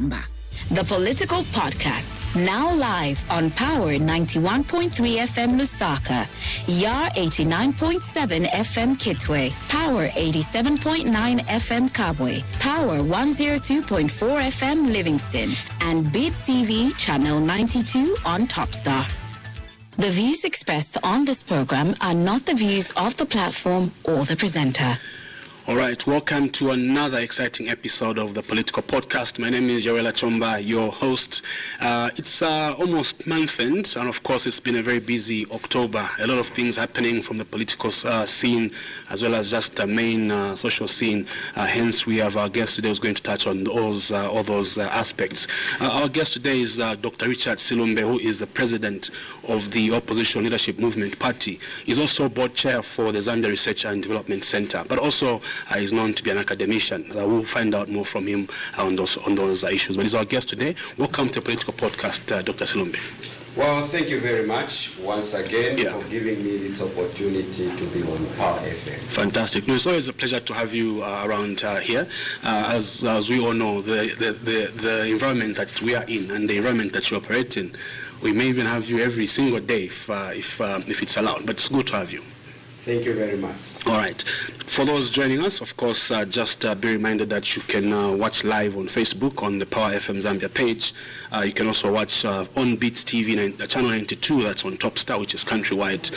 Chomba, the political podcast, now live on Power 91.3 FM Lusaka, Yar 89.7 FM Kitwe, Power 87.9 FM Kabwe, Power 102.4 FM Livingston, and Beats TV Channel 92 on Topstar. The views expressed on this program are not the views of the platform or the presenter. All right, welcome to another exciting episode of the Political Podcast. My name is Yowela Chomba, your host. It's almost month end, and of course it's been a very busy October. A lot of things happening from the political scene as well as just the main social scene. Hence, we have our guest today who's going to touch on all those aspects. Our guest today is Dr. Richard Silumbe, who is the president of the Opposition Leadership Movement Party. He's also board chair for the Zambia Research and Development Center, but also is known to be an academician. We'll find out more from him on those issues. But he's our guest today. Welcome to the Political Podcast, Dr. Silumbe. Well, thank you very much once again for giving me this opportunity to be on Power FM. Fantastic. No, it's always a pleasure to have you around here. As we all know, the environment that we are in and the environment that you operate in, we may even have you every single day if it's allowed. But it's good to have you. Thank you very much. All right. For those joining us, of course, just be reminded that you can watch live on Facebook on the Power FM Zambia page. You can also watch on Beats TV, channel 92, that's on Topstar, which is countrywide.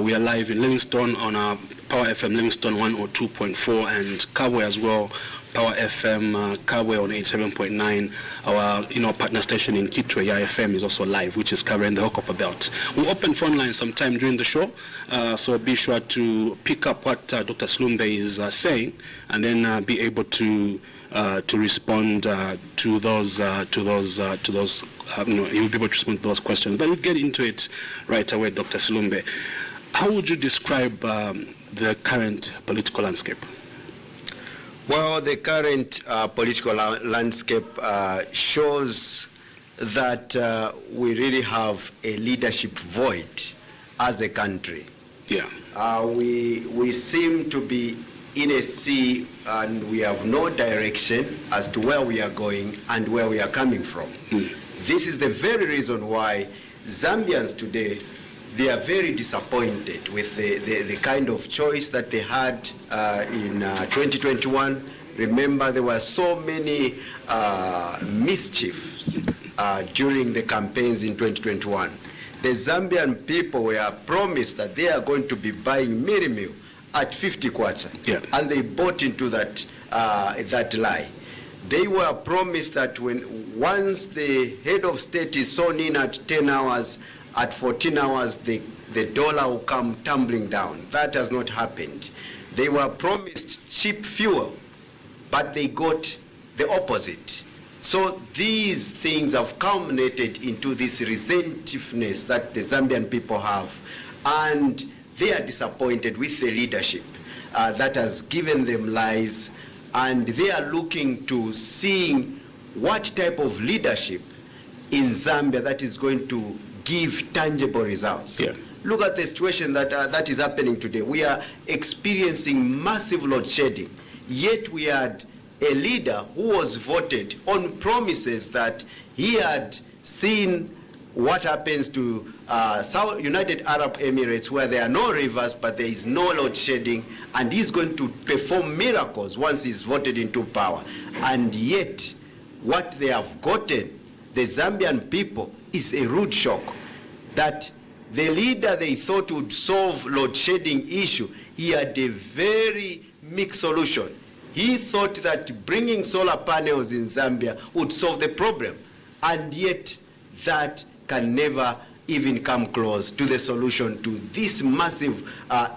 We are live in Livingston on our Power FM Livingston 102.4 and Kabwe as well. Power FM Kabwe on 87.9. Our partner station in Kitwe, FM, is also live, which is covering the whole copper belt. We'll open phone lines sometime during the show, so be sure to pick up what Dr. Silumbe is saying, and then be able to respond to those. You'll be able to respond to those questions. But we'll get into it right away, Dr. Silumbe. How would you describe the current political landscape? Well, the current political landscape shows that we really have a leadership void as a country. Yeah. We seem to be in a sea and we have no direction as to where we are going and where we are coming from. This is the very reason why Zambians today, they are very disappointed with the kind of choice that they had in 2021. Remember, there were so many mischiefs during the campaigns in 2021. The Zambian people were promised that they are going to be buying miri meal at 50 kwacha, and they bought into that lie. They were promised that once the head of state is sworn in at 10 hours, at 14 hours, the dollar will come tumbling down. That has not happened. They were promised cheap fuel, but they got the opposite. So these things have culminated into this resentiveness that the Zambian people have, and they are disappointed with the leadership that has given them lies, and they are looking to seeing what type of leadership in Zambia that is going to give tangible results. Look at the situation that is happening today. We are experiencing massive load shedding, yet we had a leader who was voted on promises that he had seen what happens to United Arab Emirates, where there are no rivers but there is no load shedding, and he's going to perform miracles once he's voted into power. And yet what they have gotten, the Zambian people, is a rude shock that the leader they thought would solve load shedding issue, he had a very mixed solution. He thought that bringing solar panels in Zambia would solve the problem, and yet that can never even come close to the solution to this massive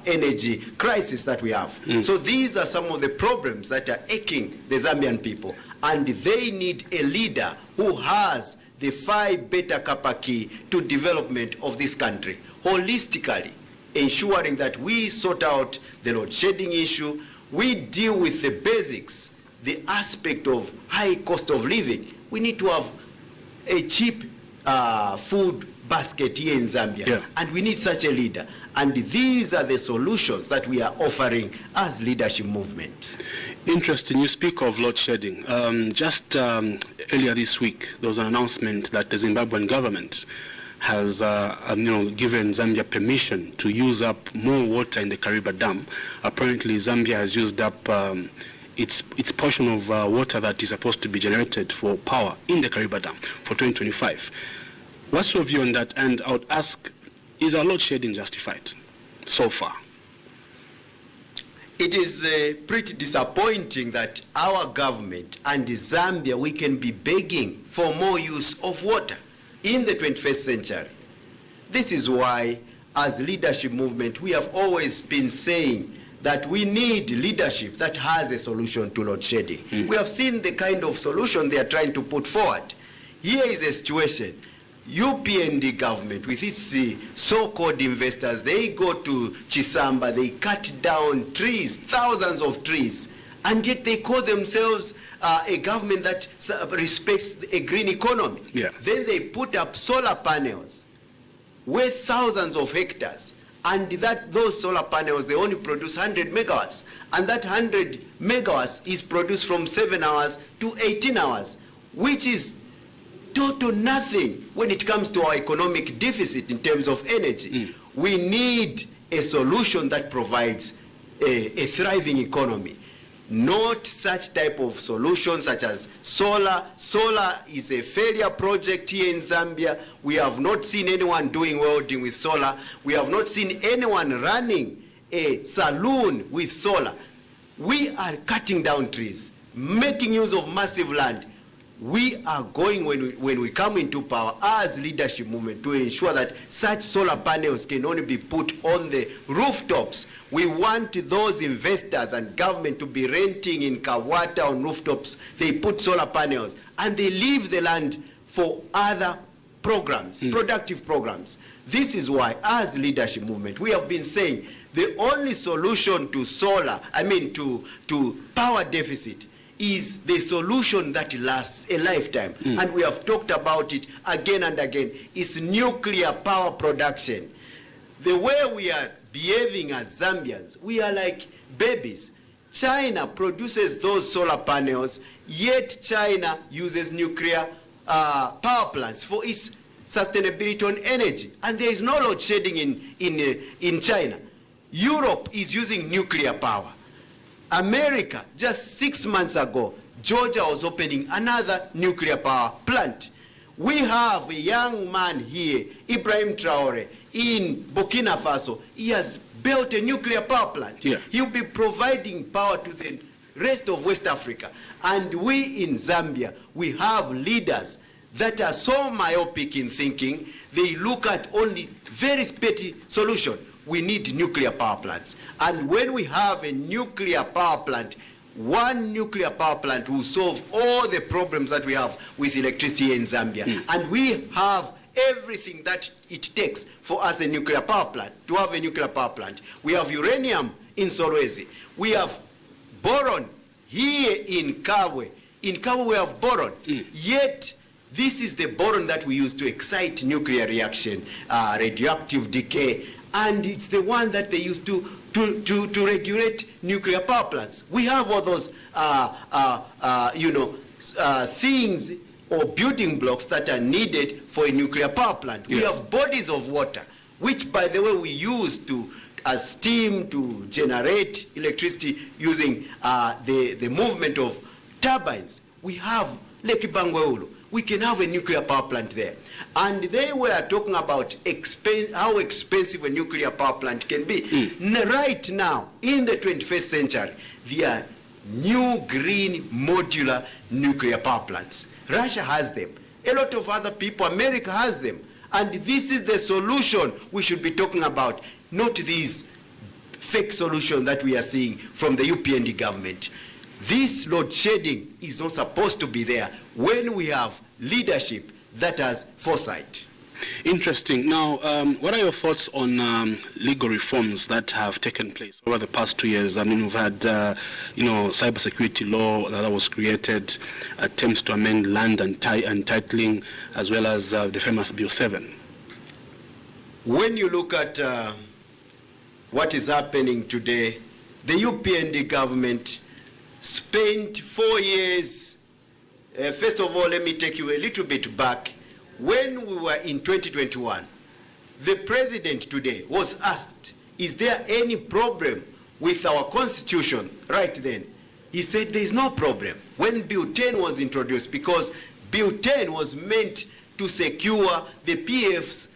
energy crisis that we have. So these are some of the problems that are aching the Zambian people, and they need a leader who has the 5 beta kappa key to development of this country, holistically ensuring that we sort out the load shedding issue, we deal with the basics, the aspect of high cost of living. We need to have a cheap food basket here in Zambia. Yeah. And we need such a leader. And these are the solutions that we are offering as leadership movement. Interesting. You speak of load shedding. Just earlier this week, there was an announcement that the Zimbabwean government has given Zambia permission to use up more water in the Kariba Dam. Apparently, Zambia has used up its portion of water that is supposed to be generated for power in the Kariba Dam for 2025. What's your view on that? And I would ask, is our load shedding justified so far? It is pretty disappointing that our government and Zambia, we can be begging for more use of water in the 21st century. This is why, as leadership movement, we have always been saying that we need leadership that has a solution to load shedding. We have seen the kind of solution they are trying to put forward. Here is a situation. UPND government, with its so-called investors, they go to Chisamba, they cut down trees, thousands of trees, and yet they call themselves a government that respects a green economy. Yeah. Then they put up solar panels with thousands of hectares, and those solar panels, they only produce 100 megawatts, and that 100 megawatts is produced from 7 hours to 18 hours, which is total nothing when it comes to our economic deficit in terms of energy. We need a solution that provides a thriving economy, not such type of solutions such as solar. Solar is a failure project here in Zambia. We have not seen anyone doing welding with solar. We have not seen anyone running a saloon with solar. We are cutting down trees, making use of massive land. We are going, when we come into power as leadership movement, to ensure that such solar panels can only be put on the rooftops. We want those investors and government to be renting in Kawata on rooftops. They put solar panels and they leave the land for other programs, productive programs. This is why, as leadership movement, we have been saying the only solution to to power deficit is the solution that lasts a lifetime. And we have talked about it again and again. It's nuclear power production. The way we are behaving as Zambians, we are like babies. China produces those solar panels, yet China uses nuclear power plants for its sustainability on energy. And there is no load shedding in China. Europe is using nuclear power. America, just 6 months ago, Georgia was opening another nuclear power plant. We have a young man here, Ibrahim Traore, in Burkina Faso. He has built a nuclear power plant. Yeah. He'll be providing power to the rest of West Africa. And we in Zambia, we have leaders that are so myopic in thinking, they look at only very petty solution. We need nuclear power plants. And when we have a nuclear power plant, one nuclear power plant will solve all the problems that we have with electricity in Zambia. And we have everything that it takes for us a nuclear power plant, to have a nuclear power plant. We have uranium in Solwezi. We have boron here in Kabwe. In Kabwe we have boron. Yet this is the boron that we use to excite nuclear reaction, radioactive decay. And it's the one that they use to regulate nuclear power plants. We have all those, things or building blocks that are needed for a nuclear power plant. We have bodies of water, which, by the way, we use as steam to generate electricity using the movement of turbines. We have Lake Bangweulu. We can have a nuclear power plant there. And they were talking about how expensive a nuclear power plant can be. Right now, in the 21st century, there are new green modular nuclear power plants. Russia has them. A lot of other people, America has them. And this is the solution we should be talking about, not these fake solutions that we are seeing from the UPND government. This load shedding is not supposed to be there when we have leadership that has foresight. Interesting. Now, what are your thoughts on legal reforms that have taken place over the past 2 years? I mean, we've had, cybersecurity law that was created, attempts to amend land and titling, as well as the famous Bill 7. when you look at what is happening today, the UPND government spent 4 years. First of all, let me take you a little bit back. When we were in 2021, the president today was asked, is there any problem with our constitution right then? He said there is no problem when Bill 10 was introduced, because Bill 10 was meant to secure the PF's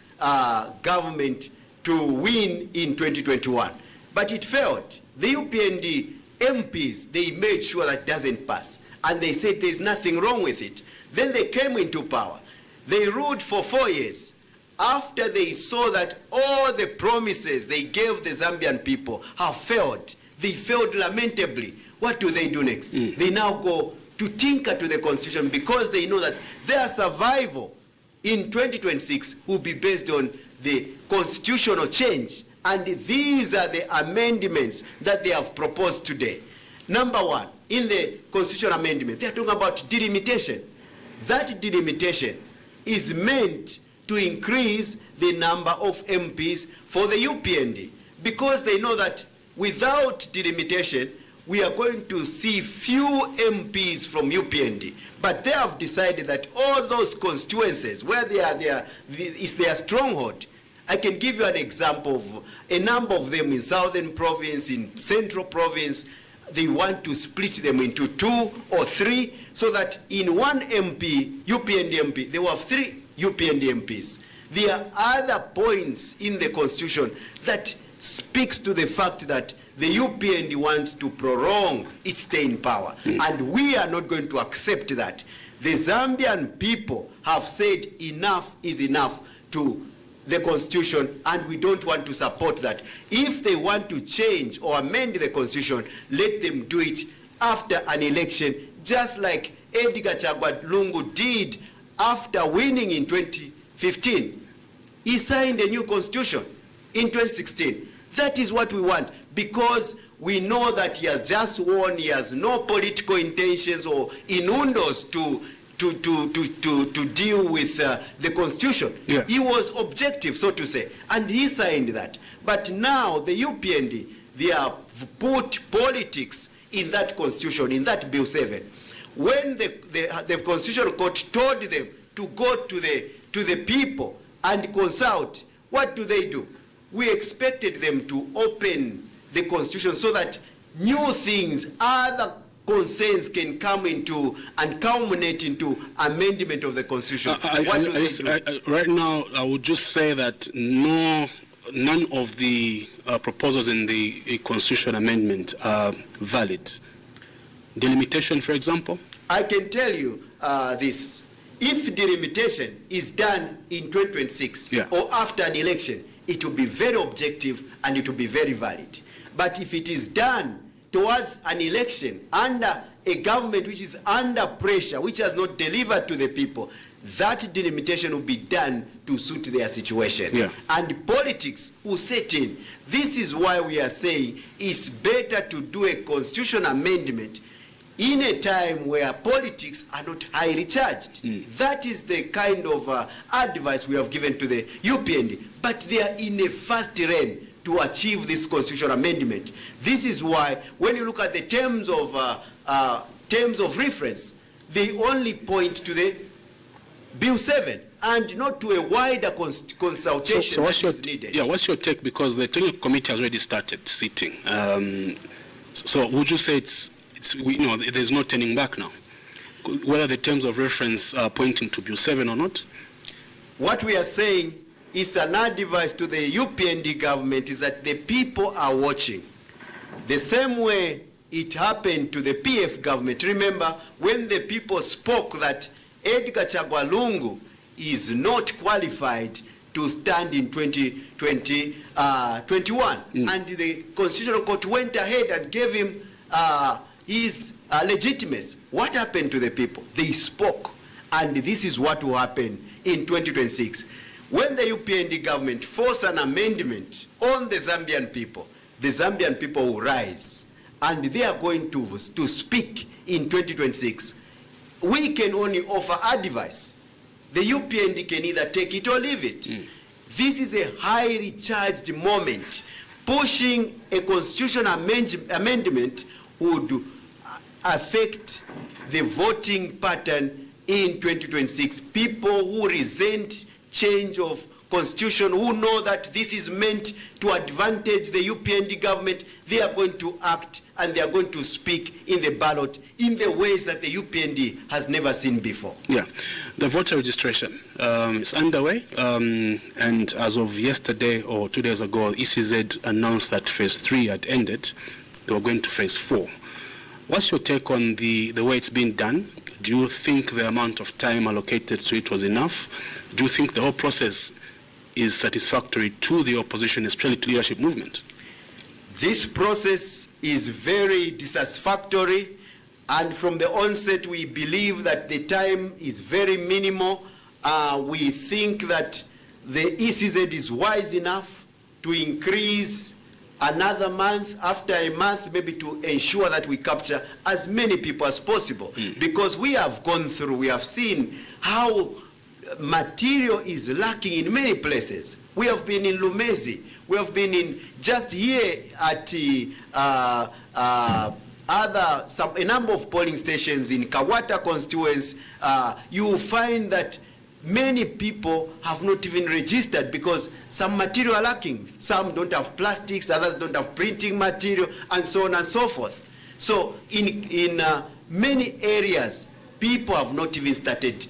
government to win in 2021. But it failed. The UPND MPs, they made sure that doesn't pass. And they said there's nothing wrong with it. Then they came into power. They ruled for 4 years. After they saw that all the promises they gave the Zambian people have failed, they failed lamentably. What do they do next? They now go to tinker to the constitution, because they know that their survival in 2026 will be based on the constitutional change. And these are the amendments that they have proposed today. Number one, in the constitutional amendment, they are talking about delimitation. That delimitation is meant to increase the number of MPs for the UPND, because they know that without delimitation, we are going to see few MPs from UPND. But they have decided that all those constituencies where is their stronghold. I can give you an example of a number of them in Southern Province, in Central Province. They want to split them into 2 or 3, so that in one MP, UPND MP, they will have 3 UPND MPs. There are other points in the constitution that speaks to the fact that the UPND wants to prolong its stay in power. And we are not going to accept that. The Zambian people have said enough is enough to the constitution, and we don't want to support that. If they want to change or amend the constitution, let them do it after an election, just like Edgar Chagwa Lungu did after winning in 2015. He signed a new constitution in 2016. That is what we want, because we know that he has just won. He has no political intentions or innuendos to deal with the constitution. Yeah. He was objective, so to say, and he signed that. But now the UPND, they have put politics in that constitution, in that Bill 7. When the Constitutional Court told them to go to the people and consult, what do? We expected them to open the constitution so that new things, other concerns can come into and culminate into amendment of the constitution. Right now, I would just say that none of the proposals in the constitution amendment are valid. Delimitation, for example? I can tell you this. If delimitation is done in 2026 or after an election, it will be very objective and it will be very valid. But if it is done towards an election under a government which is under pressure, which has not delivered to the people, that delimitation will be done to suit their situation. Yeah. And politics will set in. This is why we are saying it's better to do a constitutional amendment in a time where politics are not highly charged. That is the kind of advice we have given to the UPND. But they are in a fast run to achieve this constitutional amendment. This is why, when you look at the terms of reference, they only point to the Bill 7 and not to a wider consultation that is needed. Yeah, what's your take? Because the technical committee has already started sitting. So would you say there's no turning back now, whether the terms of reference are pointing to Bill 7 or not? What we are saying is an advice to the UPND government is that the people are watching. The same way it happened to the PF government. Remember, when the people spoke that Edgar Chagwa Lungu is not qualified to stand in 2021, and the Constitutional Court went ahead and gave him his legitimacy. What happened to the people? They spoke, and this is what will happen in 2026. When the UPND government force an amendment on the Zambian people will rise, and they are going to speak in 2026. We can only offer advice. The UPND can either take it or leave it. This is a highly charged moment. Pushing a constitutional amendment would affect the voting pattern in 2026. People who resent change of constitution, who know that this is meant to advantage the UPND government, they are going to act and they are going to speak in the ballot in the ways that the UPND has never seen before. Yeah, the voter registration is underway, and as of yesterday or 2 days ago, ECZ announced that phase 3 had ended. They were going to phase 4. What's your take on the way it's been done? Do you think the amount of time allocated to it was enough? Do you think the whole process is satisfactory to the opposition, especially to leadership movement? This process is very dissatisfactory, and from the onset we believe that the time is very minimal. We think that the ECZ is wise enough to increase another month, after a month, maybe to ensure that we capture as many people as possible. Because we have gone through, we have seen how material is lacking in many places. We have been in Lumezi, we have been in just here at a number of polling stations in Kawata constituents. You will find that many people have not even registered because some material are lacking. Some don't have plastics, others don't have printing material, and so on and so forth. So in many areas, people have not even started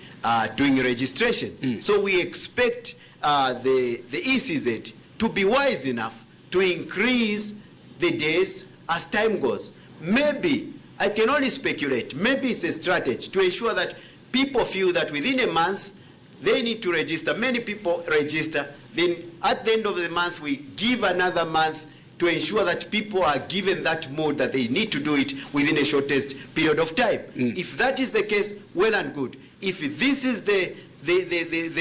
doing registration. So we expect the ECZ to be wise enough to increase the days as time goes. Maybe, I can only speculate, maybe it's a strategy to ensure that people feel that within a month they need to register. Many people register. Then at the end of the month, we give another month to ensure that people are given that mode that they need to do it within a shortest period of time. If that is the case, well and good. If this is the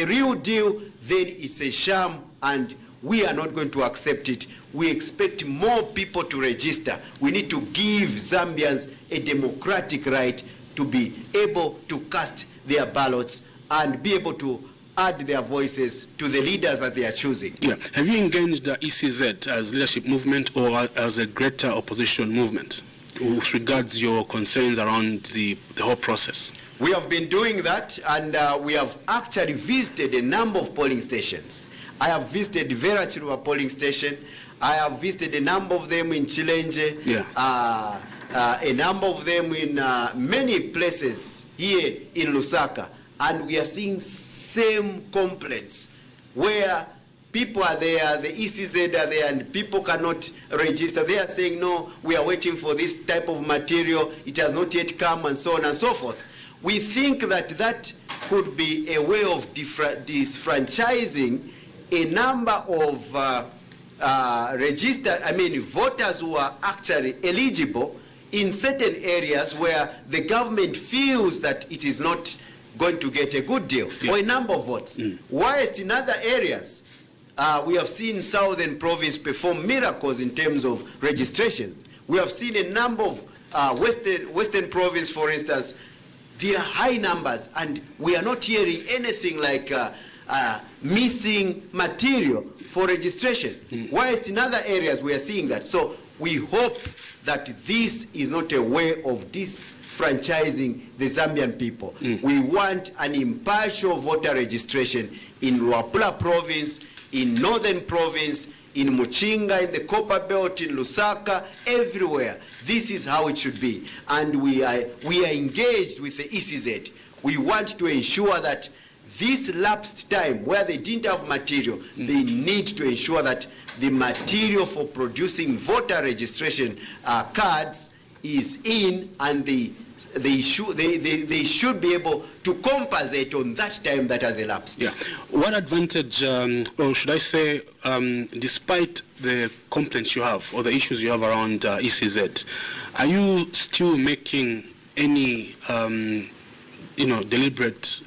real deal, then it's a sham and we are not going to accept it. We expect more people to register. We need to give Zambians a democratic right to be able to cast their ballots and be able to add their voices to the leaders that they are choosing. Yeah. Have you engaged the ECZ as leadership movement or as a greater opposition movement with regards your concerns around the whole process? We have been doing that, and we have actually visited a number of polling stations. I have visited Vera Chiruba polling station. I have visited a number of them in Chilenje, a number of them in many places here in Lusaka. And we are seeing same complaints where people are there, the ECZ are there, and people cannot register. They are saying, no, we are waiting for this type of material, it has not yet come, and so on and so forth. We think that that could be a way of disfranchising a number of voters who are actually eligible in certain areas where the government feels that it is not going to get a good deal or a number of votes. Whilst in other areas, we have seen Southern Province perform miracles in terms of registrations. We have seen a number of Western Province, for instance, there are high numbers, and we are not hearing anything like missing material for registration. Whilst in other areas, we are seeing that. So we hope that this is not a way of disfranchising the Zambian people. We want an impartial voter registration in Luapula Province, in Northern Province, in Muchinga, in the Copper Belt, in Lusaka, everywhere. This is how it should be. And we are engaged with the ECZ. We want to ensure that this lapsed time where they didn't have material, they need to ensure that the material for producing voter registration cards is in, and they should be able to compensate on that time that has elapsed. Yeah. What advantage, or should I say, despite the complaints you have or the issues you have around ECZ, are you still making any, deliberate,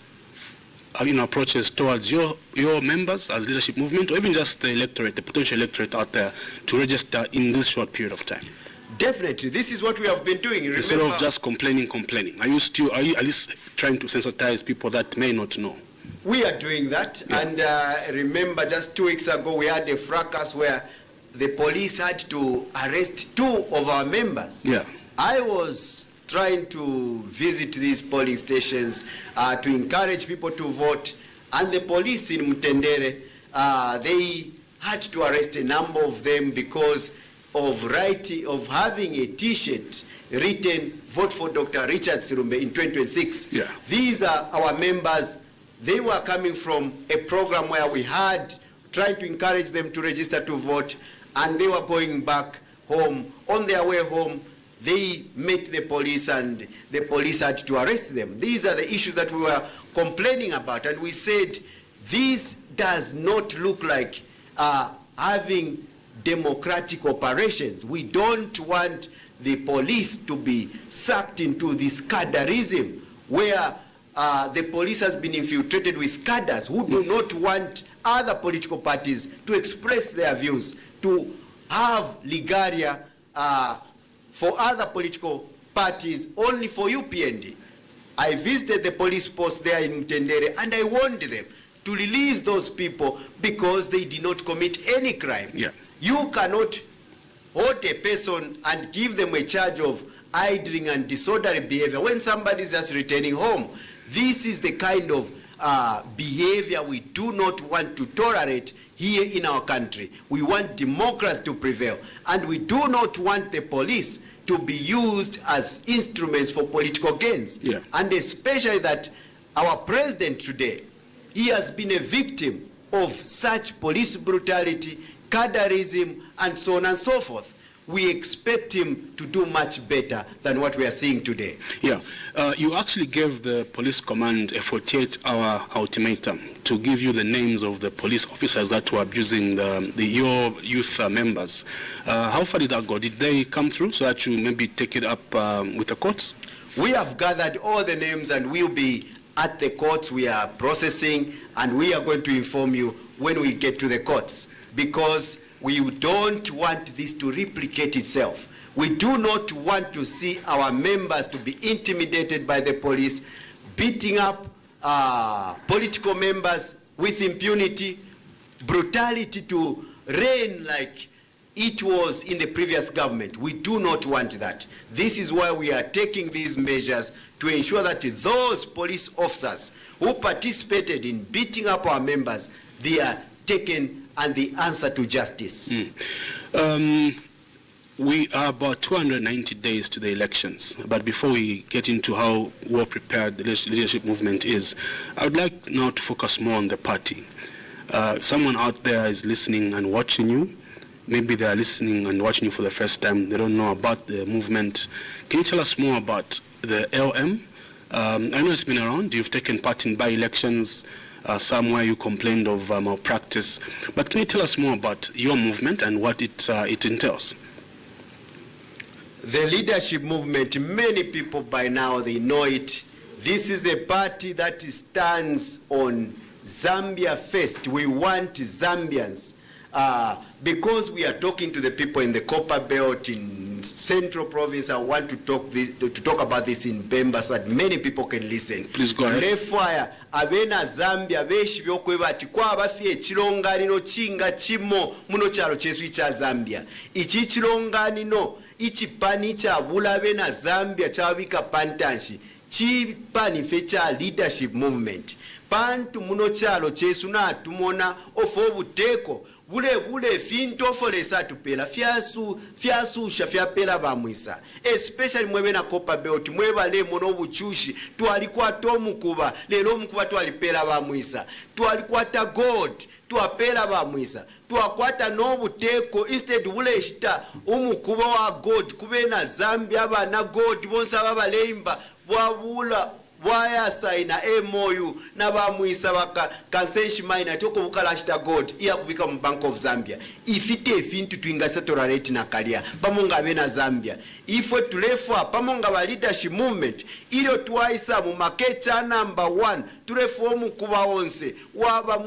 approaches towards your members as leadership movement, or even just the electorate, the potential electorate out there, to register in this short period of time? Definitely, this is what we have been doing. Instead of just complaining. Are you at least trying to sensitize people that may not know? We are doing that, and remember just 2 weeks ago we had a fracas where the police had to arrest 2 of our members. Yeah. I was trying to visit these polling stations to encourage people to vote, and the police in Mtendere, they had to arrest a number of them because of having a T-shirt written "Vote for Dr.Richard Silumbe in 2026." Yeah. These are our members. They were coming from a program where we had tried to encourage them to register to vote, and they were going back home. On their way home, they met the police, and the police had to arrest them. These are the issues that we were complaining about, and we said this does not look like having democratic operations. We don't want the police to be sucked into this cadreism where the police has been infiltrated with cadres who do not want other political parties to express their views, to have legaria for other political parties, only for UPND. I visited the police post there in Mtendere, and I warned them to release those people because they did not commit any crime. Yeah. You cannot hold a person and give them a charge of idling and disorderly behavior when somebody is just returning home. This is the kind of behavior we do not want to tolerate here in our country. We want democracy to prevail, and we do not want the police to be used as instruments for political gains. Yeah. And especially that our president today, he has been a victim of such police brutality, cadreism, and so on and so forth. We expect him to do much better than what we are seeing today. Yeah, you actually gave the police command a 48-hour ultimatum to give you the names of the police officers that were abusing your youth members. How far did that go? Did they come through so that you maybe take it up with the courts? We have gathered all the names, and we'll be at the courts. We are processing, and we are going to inform you when we get to the courts, because we don't want this to replicate itself. We do not want to see our members to be intimidated by the police, beating up political members with impunity, brutality to reign like it was in the previous government. We do not want that. This is why we are taking these measures to ensure that those police officers who participated in beating up our members, they are taken and the answer to justice. We are about 290 days to the elections, but before we get into how well prepared the leadership movement is, I would like now to focus more on the party. Someone out there is listening and watching you. Maybe they are listening and watching you for the first time. They don't know about the movement. Can you tell us more about the LM? I know it's been around. You've taken part in by-elections. Somewhere you complained of malpractice. But can you tell us more about your movement and what it entails? The leadership movement, many people by now, they know it. This is a party that stands on Zambia first. We want Zambians. Because we are talking to the people in the Copper Belt, in Central Province, I want to talk about this in Bemba so that many people can listen. Please go ahead. Lefwaya, abena Zambia, beshi byokweba ati kwa abafi ekilonganino chinga chimo muno kyalo kyesu kya Zambia. Ichi kilonganino, ichi pani kya bulabe na Zambia kyabika pantanshi. Chi pani fe kya leadership movement. Pantu muno kyalo kyesu na tumona ofo obuteko. Bule finto folesa tupela fiasu shafia pela bamwisa, especially mwebe na Copper Belt mweba le mono buchushi tualikuwa tomu kuba lelo mkuba tualipela bamwisa, tualikuwa God tuapela bamwisa, tuakwata no buteko instead bule shita umukuba wa God kube na Zambia ba na God bonsa baba leimba wabula waya saina MOU na bamwisa baka kansenshi maina toko bukalashita God iya kubika mu Bank of Zambia ifite efintu twingasa tolerate na kalia pamonga bena Zambia ifo tulefwa pamonga ba leadership movement ilio twaisa mu makecha number 1 tulefwa mu kuba onse waba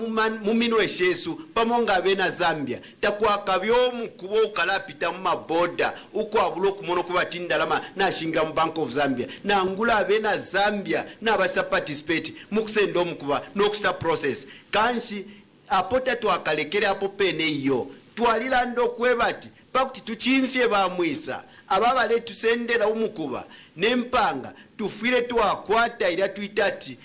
mumino eshesu pamonga bena Zambia takwa kabyo mu kubo ukalapita mu maboda uko abulo kumono kubatinda lama na shinga mu Bank of Zambia na ngula bena Zambia n'abasa participate mukusenda omukuba n'okusta process kanshi apota twakalekera apo pene iyo twaliranda okwebati pakuti tukinfye bamwisa ababale tusendera omukuba nempanga tufire twakwata ira tuitati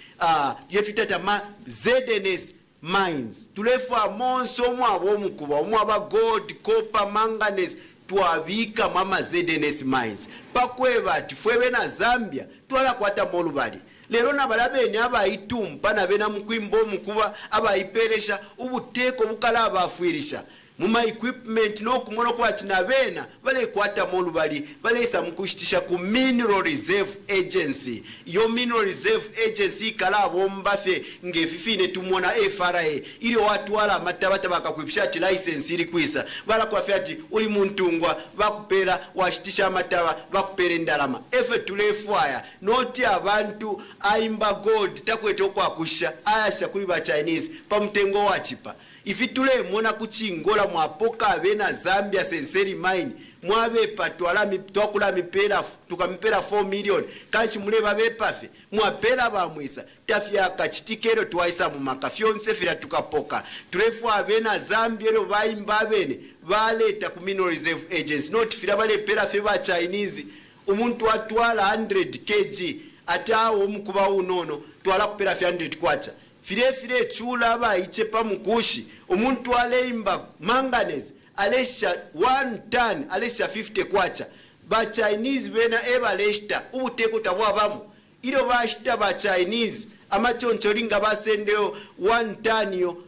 yetutata ma ZNS mines tulefa monso omwabo omukuba omwaba gold copper manganese twabika mama ZNS mines pakwebati fwebe na Zambia twala kwata molubali lero nabalabeni abayitumpa nabena mukwimba omukuba abayiperesha ubuteko bukala abafuirisha muma equipment n'okumona kwati nabena balekwata molubali balesa mukushitisha ku mineral reserve agency yo mineral reserve agency kala abombafe ngefifine tumona FRA ili watu wala matabata bakakuipisha ati license ili kwisa bala kwa fiati uli muntungwa bakupera washitisha mataba bakupera ndalama efe tulefwaya noti abantu aimba gold takwete okwakusha ayasha kuli ba Chinese pamutengo wachipa ifitule mona kuchingola mwapoka abena Zambia senseri mine mwabe patwala twakula mipera tukamipera 4 million kanshi muleba bepafe mwapela bamwisa tafya kachitikero twaisa mu makafyonse fira tukapoka tulefu abena Zambia ero bayimba bene baleta ku mineral reserve agency not fira bale pera fe ba Chinese umuntu atwala 100 kg atawo omukuba unono twala kupera 100 kwacha fire chula aba ichepa mukushi umuntu aleimba manganese alesha 1 ton alesha 50 kwacha ba Chinese bena eba leshta ubuteko tabwabamu ilo bashita ba Chinese amachoncho linga basendeo 1 ton yo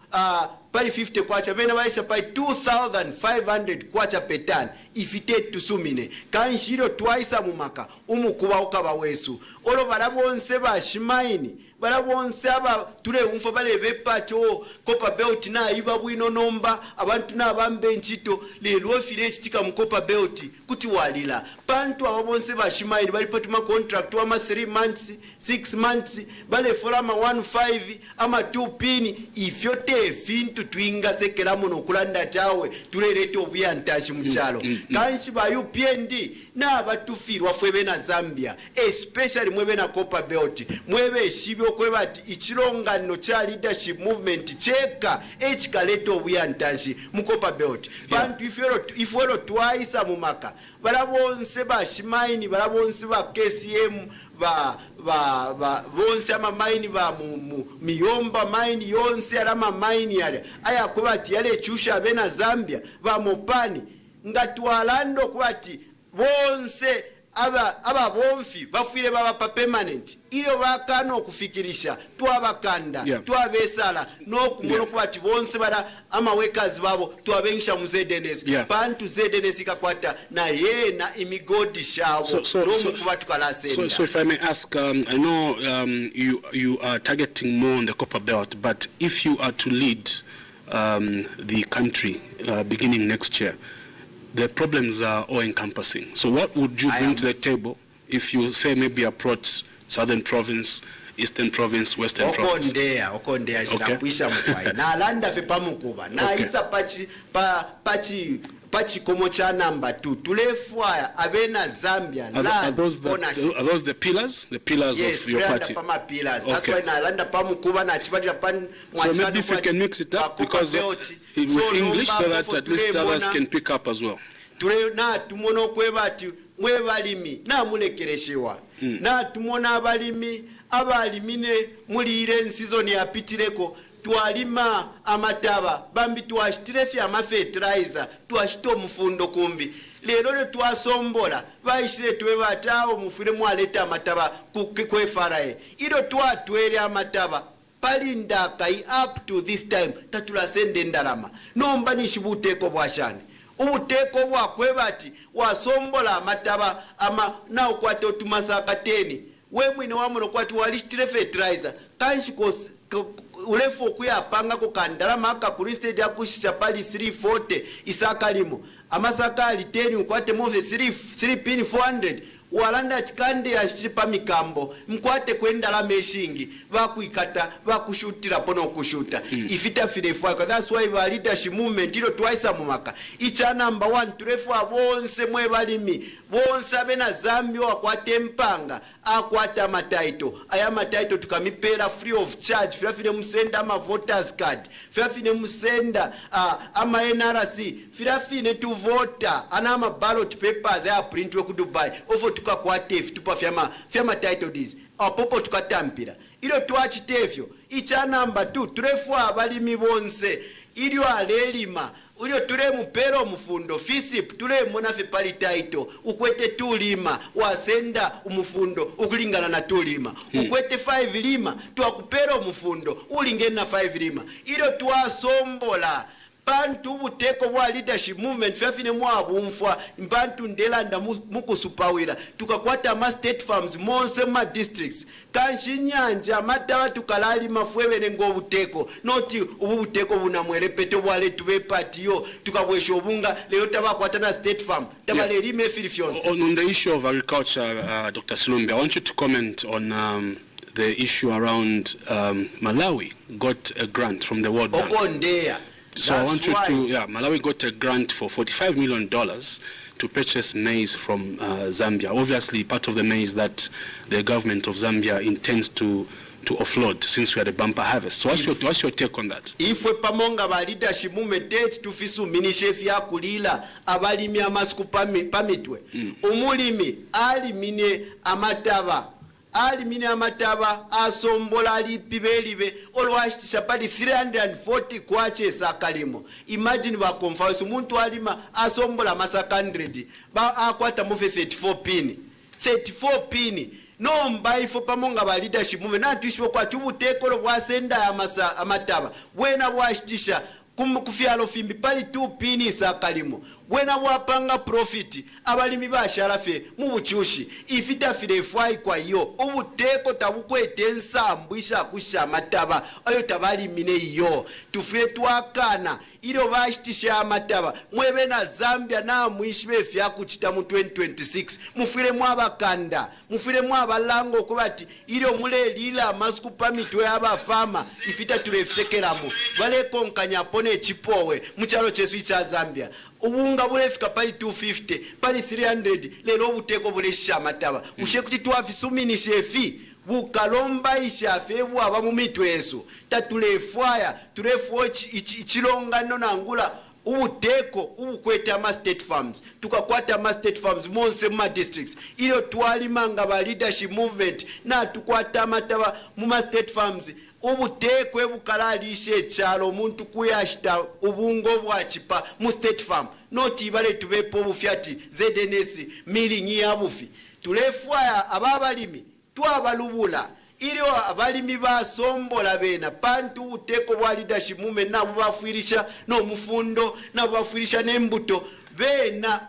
pali 50 kwacha bena baisha pai 2500 kwacha petan ifite tusumine kanshiro twaisa mumaka umukuba ukaba wesu olo balabonse bashimaini balabonse aba tule umfo bale bepato kopa belt na iba bwino nomba abantu nabambe nchito lelo fire chitika mukopa belt kuti walila pantu abonse bashimaini bali patuma contract wa 3 months 6 months bale forama 15 ama 2 pin ifyote fintu twinga sekera muno kulanda tawe tulereto obyantashi muchalo kanshi ba UPND na batufirwa fwebe na Zambia especially mwebe na Copper Belt mwebe shibyo kwebati ichilongano cha leadership movement cheka echikaleto obyantashi mu Copper Belt bantu ifero twaisa mu maka balabonse bashimaini balabonse ba KCM ba bonse ama mine ba miyomba mine yonse alama mine yale aya kubati yale chusha bena Zambia ba mopani ngatwalando kubati bonse aba bonfi bafire baba pa permanent iyo bakano kufikirisha twabakanda twabesala no kumono kubati bonse bada ama workers babo twabengisha mu ZNS bantu ZNS ikakwata na ye na imigodi shabo no mukubatu kala senda. So if I may ask, I know you are targeting more on the Copper Belt, but if you are to lead the country beginning next year, the problems are all encompassing. So what would you bring to the table if you say maybe approach Southern Province, Eastern Province, Western Province? Okondea shinakuisha mkwai. Na landa fe pamukuba. Na isa pachi komocha number 2. Tulefwaya abena Zambia. Are those the pillars? The pillars of your party? Yes, pillars. That's why na landa pamukuba na chibadira pan. So maybe if you can mix it up because with English so that at least others can pick up as well. Tule na tumono kwebati mwebalimi na mulekereshewa na tumona abalimine mulire season ya pitireko twalima amataba bambi twashitirefi ama fertilizer twashito omufundo kumbi lero twasombola bayishire twebatawo mufire mwaleta amataba kwefarae iro twatwere amataba palinda kai up to this time tatula sende ndalama nomba nishibuteko bwashane ubuteko bwakwebati wasombola amataba ama na ukwate otumasaka 10 we mwine wamuno kwati walishitire fertilizer kanshi ulefo kuyapanga ko kandalama aka kuri stage yakushisha pali 340 isakalimo amasaka ali 10 ukwate move 3 pin 400 walanda tikande yashipa mikambo mkwate kwendala meshingi vakuikata vakushutira pono kushuta ifita filefwa. That's why the leadership movement ilo twice mumaka icha number 1 tulefwa bonse mwe balimi bonse abena Zambia wakwate mpanga akwata mataito aya mataito tukamipera free of charge firafine musenda ama voters card firafine musenda ama NRC firafine tu vota anama ballot papers ya print we ku Dubai ofo tukakwate tupa fyama title deeds apopo tukatampira ilo twachitefyo icha number 2 tulefwa abalimi bonse ilio alelima ulio tule mupero mufundo fisip tule monafe pali title ukwete tulima wasenda umufundo ukulingana na tulima ukwete 5 lima tuakupero mufundo ulingena 5 lima ilio tuasombola bantu buteko bwa leadership movement fyafine mwabumfwa mbantu ndelanda mukusupawira tukakwata ama state farms monse ma districts kanshinyanja matawa tukalali mafwebene ngo buteko noti ubu buteko bunamwerepete bwale tube patiyo tukabwesha obunga leo tabakwata na state farm tabale lime filifyonse. On the issue of agriculture, Dr. Silumbe, I want you to comment on the issue around Malawi got a grant from the World Bank. So I want you to, Malawi got a grant for $45 million to purchase maize from Zambia. Obviously, part of the maize that the government of Zambia intends to offload since we had a bumper harvest. So what's your take on that? If we pamonga ba leadership movement to fisu minishefi ya kulila abalimi amasiku pamitwe. Umulimi alimine amataba. Alimine amataba asombola lipibelibe olwashitisha pali 340 kwache sakalimo. Imagine ba conference muntu alima asombola masaka 100 ba akwata mufe 34 pini no mbaifo pamonga ba leadership muve natishwo kwa tubutekolo bwasenda amataba wena bwashitisha kufyalo fimbi pali 2 pini sakalimo wena wapanga profit abalimi basharafe mu buchushi ifita filefwai kwa yo ubuteko tabukwete nsambwisha kusha mataba ayo tabali mine yo tufye twakana ilo bashitisha amataba mwebe na Zambia na muishibe fya kuchita mu 2026 mufire mwabakanda mufire mwabalango kubati ilo mule lila masuku pamitwe abafama ifita tulefshekeramu bale konkanya pone chipowe muchalo chesu cha Zambia ubunga bulefika pali 250 pali 300 lelo buteko bulesha mataba ushekuti twafisumini shefi bukalomba ishafe bwaba mu mitweso tatulefwaya tulefwo chilongano nangula ubuteko ubukweta ama state farms tukakwata ama state farms monse mu districts ilo twalimanga ba leadership movement na tukwata amataba mu state farms ubuteko ebukalalishe chalo muntu kuyashita ubungo bwachipa mu state farm noti bale tubepo bufyati ZNS milingi yabufi tulefwaya ababalimi twabalubula ilio abalimi basombola bena pantu ubuteko bwa leadership movement nabo bafuirisha no mufundo nabo bafuirisha nembuto bena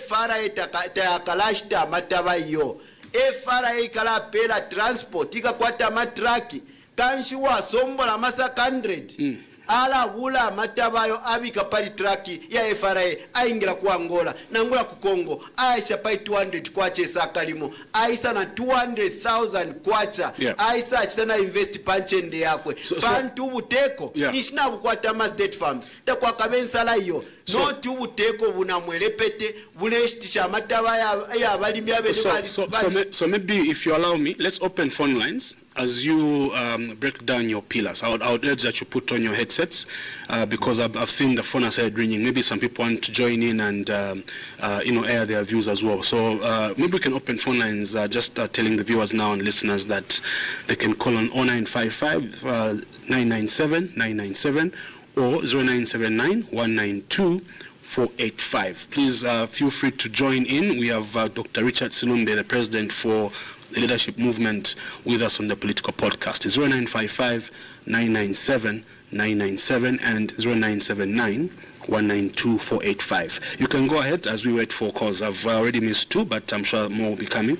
FRA etakalashita mataba yo FRA ikala pela transport ikakwata matraki kanshi wasombola masaka 100 ala wula matabayo abika pali traki ya FRA aingira ku Angola nangula ku Congo aisha pai 200 kwache sakalimo aisa na 200,000 kwacha aisa achitana invest panchende yakwe pantu buteko nishina kukwata ma state farms takwa kabensala iyo no tubuteko bunamwelepete buleshitisha mataba ya abalimi abene bali so maybe if you allow me, let's open phone lines as you break down your pillars. I would urge that you put on your headsets because I've seen the phone started ringing. Maybe some people want to join in and air their views as well. So maybe we can open phone lines, just telling the viewers now and listeners that they can call on 0955 997 997 or 0979 192 485. Please feel free to join in. We have Dr. Richard Silumbe, the president for the leadership movement, with us on the political podcast. It's 0955 997 997 and 0979 192 485. You can go ahead as we wait for calls. I've already missed 2, but I'm sure more will be coming.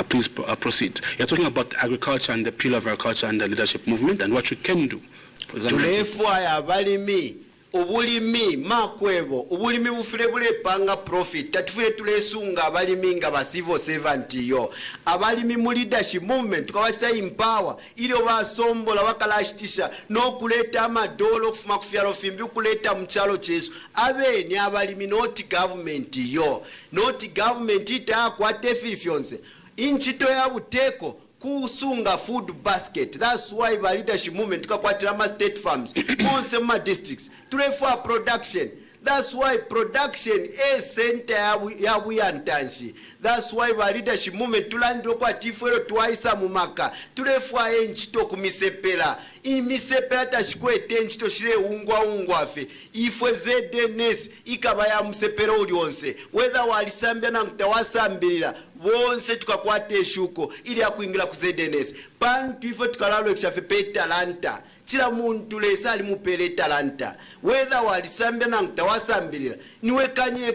Please proceed. You're talking about agriculture and the pillar of agriculture and the leadership movement and what you can do. Tulefwa ya balimi obulimi makwebo obulimi bufire bulepanga profit tatufire tulesunga abalimi nga ba civil servant yo abalimi mu leadership movement tukabachita empower ili obasombola bakalashtisha n'okuleta amadolo okufuma ku fyalo fimbi okuleta mu kyalo kyesu abeni abalimi not government yo not government itakwata efirifyonse inchito ya buteko kusunga food basket. That's why the leadership movement tukakwatira ma state farms monse ma districts tulefa production. That's why production is center ya buyantanshi. That's why the leadership movement tulandiro kwa tifero twaisa mumaka tulefa enchito kumisepela imisepela tashikwete enchito shire ungwa afe ifwe ZDNS ikaba ya musepero ulionse whether walisambia na mtawasambirira bonse tukakwata eshuko ili akuingira ku ZDNS pantu ifo tukalalo ekshafe pe talanta chila muntu lesa ali mupele talanta whether walisambia na mtawasambirira niwe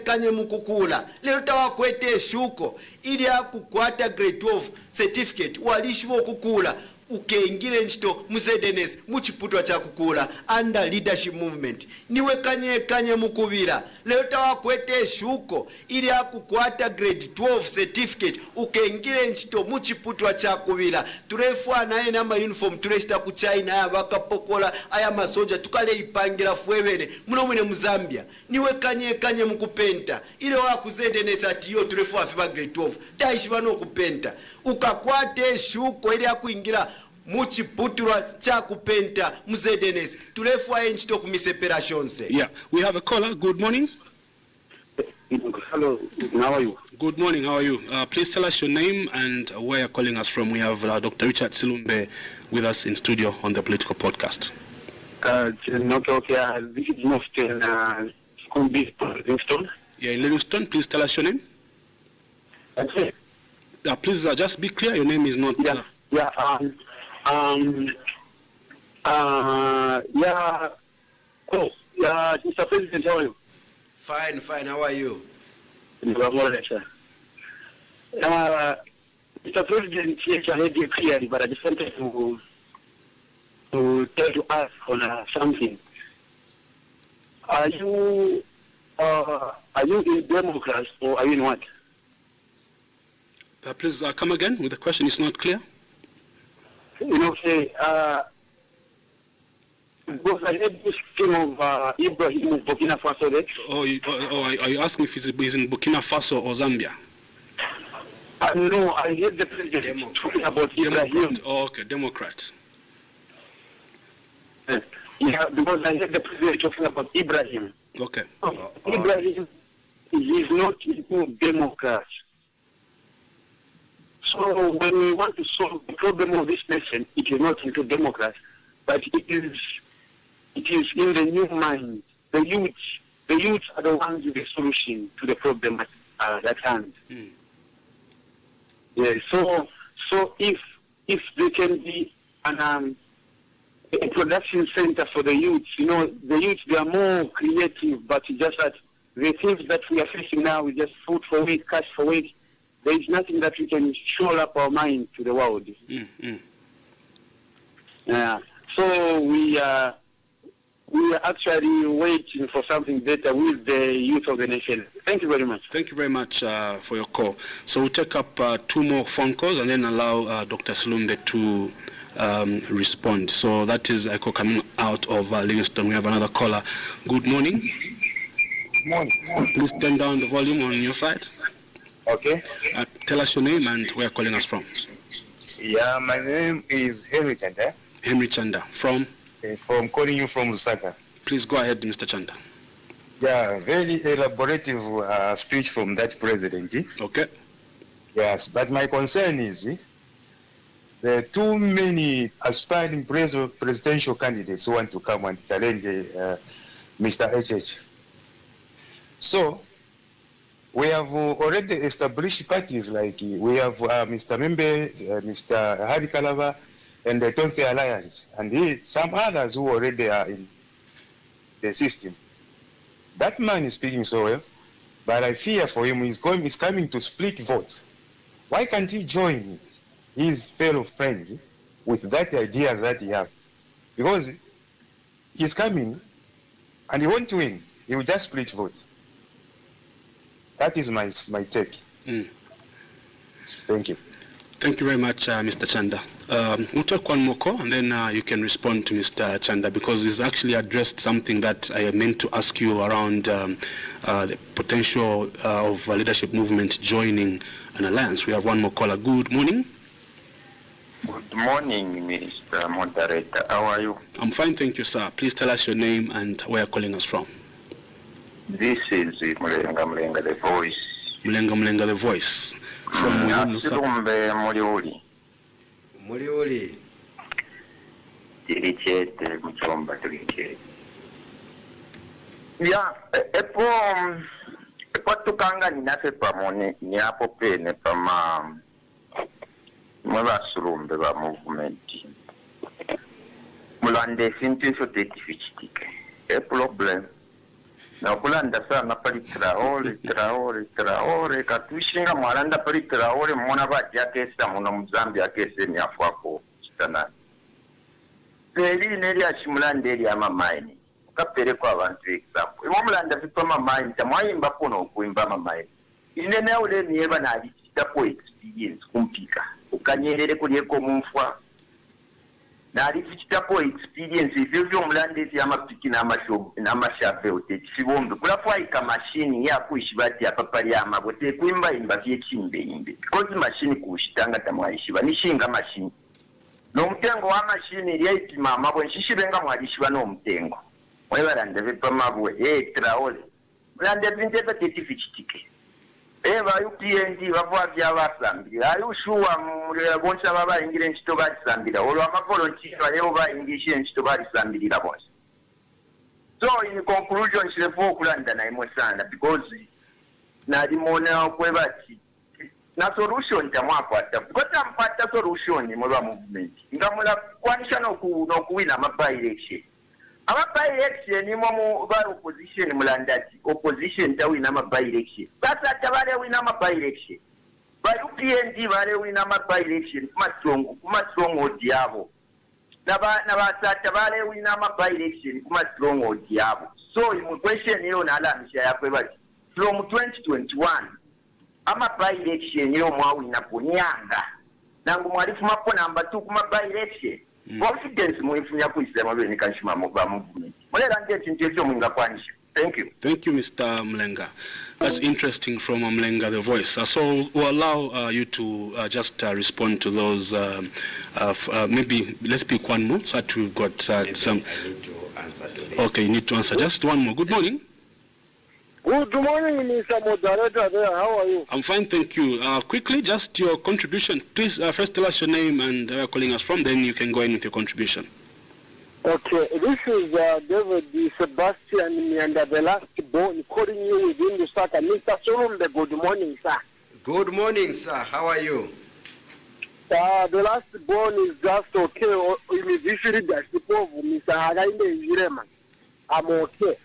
kanye mukukula lero tawakwete eshuko ili akukwata grade 12 certificate walishibo kukula ukengire nchito mu ZDNS muchiputwa cha kukula under leadership movement niwe kanye mukubira leo tawakwete shuko ili akukwata grade 12 certificate ukengire nchito muchiputwa cha kubira turefwa naye na ma uniform turesta ku China ya bakapokola aya masoja tukale ipangira fwebene muno mwene mu Zambia niwe kanye mukupenta ile wa ku ZDNS ati yo turefwa afiba grade 12 taishiba no kupenta ukakwate shuko ili akuingira muchiputura cha kupenta mu ZDNS tulefwa enchito kumisepera shonse. Yeah, we have a caller. Good morning. Hello, how are you? Good morning, how are you? Please tell us your name and where you're calling us from. We have Dr.Richard Silumbe with us in studio on the Political Podcast. Okay. This is Livingston. Yeah, in Livingston. Please tell us your name. Okay. Please just be clear. Your name is not... Mr. President, how are you? Fine, how are you? Mr. President, yes, I heard you clearly, but I just wanted to tell you ask on something. Are you in Democrats or are you in what? Please come again with the question. It's not clear. Because I heard this thing of Ibrahim of Burkina Faso there. Are you asking if he's in Burkina Faso or Zambia? No, I heard the president talking about Ibrahim. Democrat. Oh, okay, Democrat. Yeah, because I heard the president talking about Ibrahim. Okay. Ibrahim is not into Democrats. So when we want to solve the problem of this nation, it is not into Democrats, but it is in the new mind. The youth are the ones with the solution to the problem at hand. Mm. Yeah. So if there can be a production center for the youth, the youth, they are more creative, but just that the things that we are facing now is just food for week, cash for week. There is nothing that we can show up our mind to the world. Mm-hmm. Yeah. So we are actually waiting for something better with the youth of the nation. Thank you very much. Thank you very much for your call. So we'll take up 2 more phone calls and then allow Dr. Silumbe to respond. So that is Echo coming out of Livingston. We have another caller. Good morning. Morning. Please turn down the volume on your side. Okay. Tell us your name and where you're calling us from. Yeah, my name is Henry Chanda. Henry Chanda. From? From calling you from Lusaka. Please go ahead, Mr. Chanda. Yeah, very elaborative speech from that president. Okay. Yes, but my concern is there are too many aspiring presidential candidates who want to come and challenge Mr. HH. So, we have already established parties like we have Mr. Membe, Mr. Hadi Kalava, and the Tonse Alliance, and some others who already are in the system. That man is speaking so well, but I fear for him he's coming to split votes. Why can't he join his fellow friends with that idea that he has? Because he's coming And he won't win. He will just split vote. That is my take. Thank you. Thank you very much, Mr. Chanda. We'll take one more call, and then you can respond to Mr. Chanda, because he's actually addressed something that I meant to ask you around the potential of leadership movement joining an alliance. We have one more caller. Good morning. Good morning, Mr. Moderator. How are you? I'm fine, thank you, sir. Please tell us your name and where you're calling us from. This is Mulenga the Voice. Mulenga the Voice. From Silumbe, Muliuli. Richard, Chomba, Richard. Yeah, tukanga ninafe pamone ni hapo pene pama mwa Silumbe ba movement. Mulande sinti so tetifichitike. Problem. Na kulanda sana pali traore katushinga mwalanda pali traore mona bati akesa muna muzambi akese ni afwako chitana peli neri ashimulanda eri amamaini kapere kwa abantu example iwo mulanda vipa mamaini tamwayimba kuno okuimba mamaini ine naule nieba na alichita ko experience kumpika ukanyerere kulieko mumfwa na alichita ko experience ivyo mlandezi amapiki na amashobo na amashafe oteti sibombe kulafwa ika machine ya kuishibati apapali amabote kuimba imba vyechimbe imbe because machine kushitanga tamwaishiba nishinga machine no mtengo wa machine iliyaiti mama bwe shishibenga mwadishiba no mtengo mwebarande vipa mabwe traole mlande vintebe tetifichitike ba UPND bavwa byabasambira ayushuwa mulera boncha baba ingire nchito basambira olwa amavolunteer baleo ba ingishe nchito basambira boncha. So in conclusion shirefo kulanda na imosana because na dimona kwebati na solution tamwakwata kota mpata solution mu movement ngamula kwanisha no kuwina mapa election. Amapa election ni mu ba opposition mulandati opposition tawina mapa election basa tabale wina mapa election ba UPND bale wina mapa election kuma strong odiabo na basa tabale wina mapa election kuma strong odiabo. So in question hiyo na alamisha yakwe bati from 2021 amapa election yo mwawina ponyanga nangu mwalifu mapo namba 2 kuma by election confidence mwifunya kuisema bene kanshima moba movement. Mulera ngeti ntevyo mwinga kwanisha. Thank you. Thank you, Mr. Mlenga. That's interesting from Mlenga the Voice. So we'll allow you to just respond to those. Maybe let's pick one more so that we've got some. I need to answer to this. Okay, you need to answer. Just one more. Good morning. Good morning, Mr. Moderator. How are you? I'm fine, thank you. Quickly, just your contribution. Please first tell us your name and where you're calling us from, then you can go in with your contribution. Okay, this is David Sebastian and the last born calling you within the start. Mr. Silumbe, good morning, sir. Good morning, sir. How are you? The last born is just okay. Immediately, that's the problem. Mr. Hagainde Jirema. I'm okay.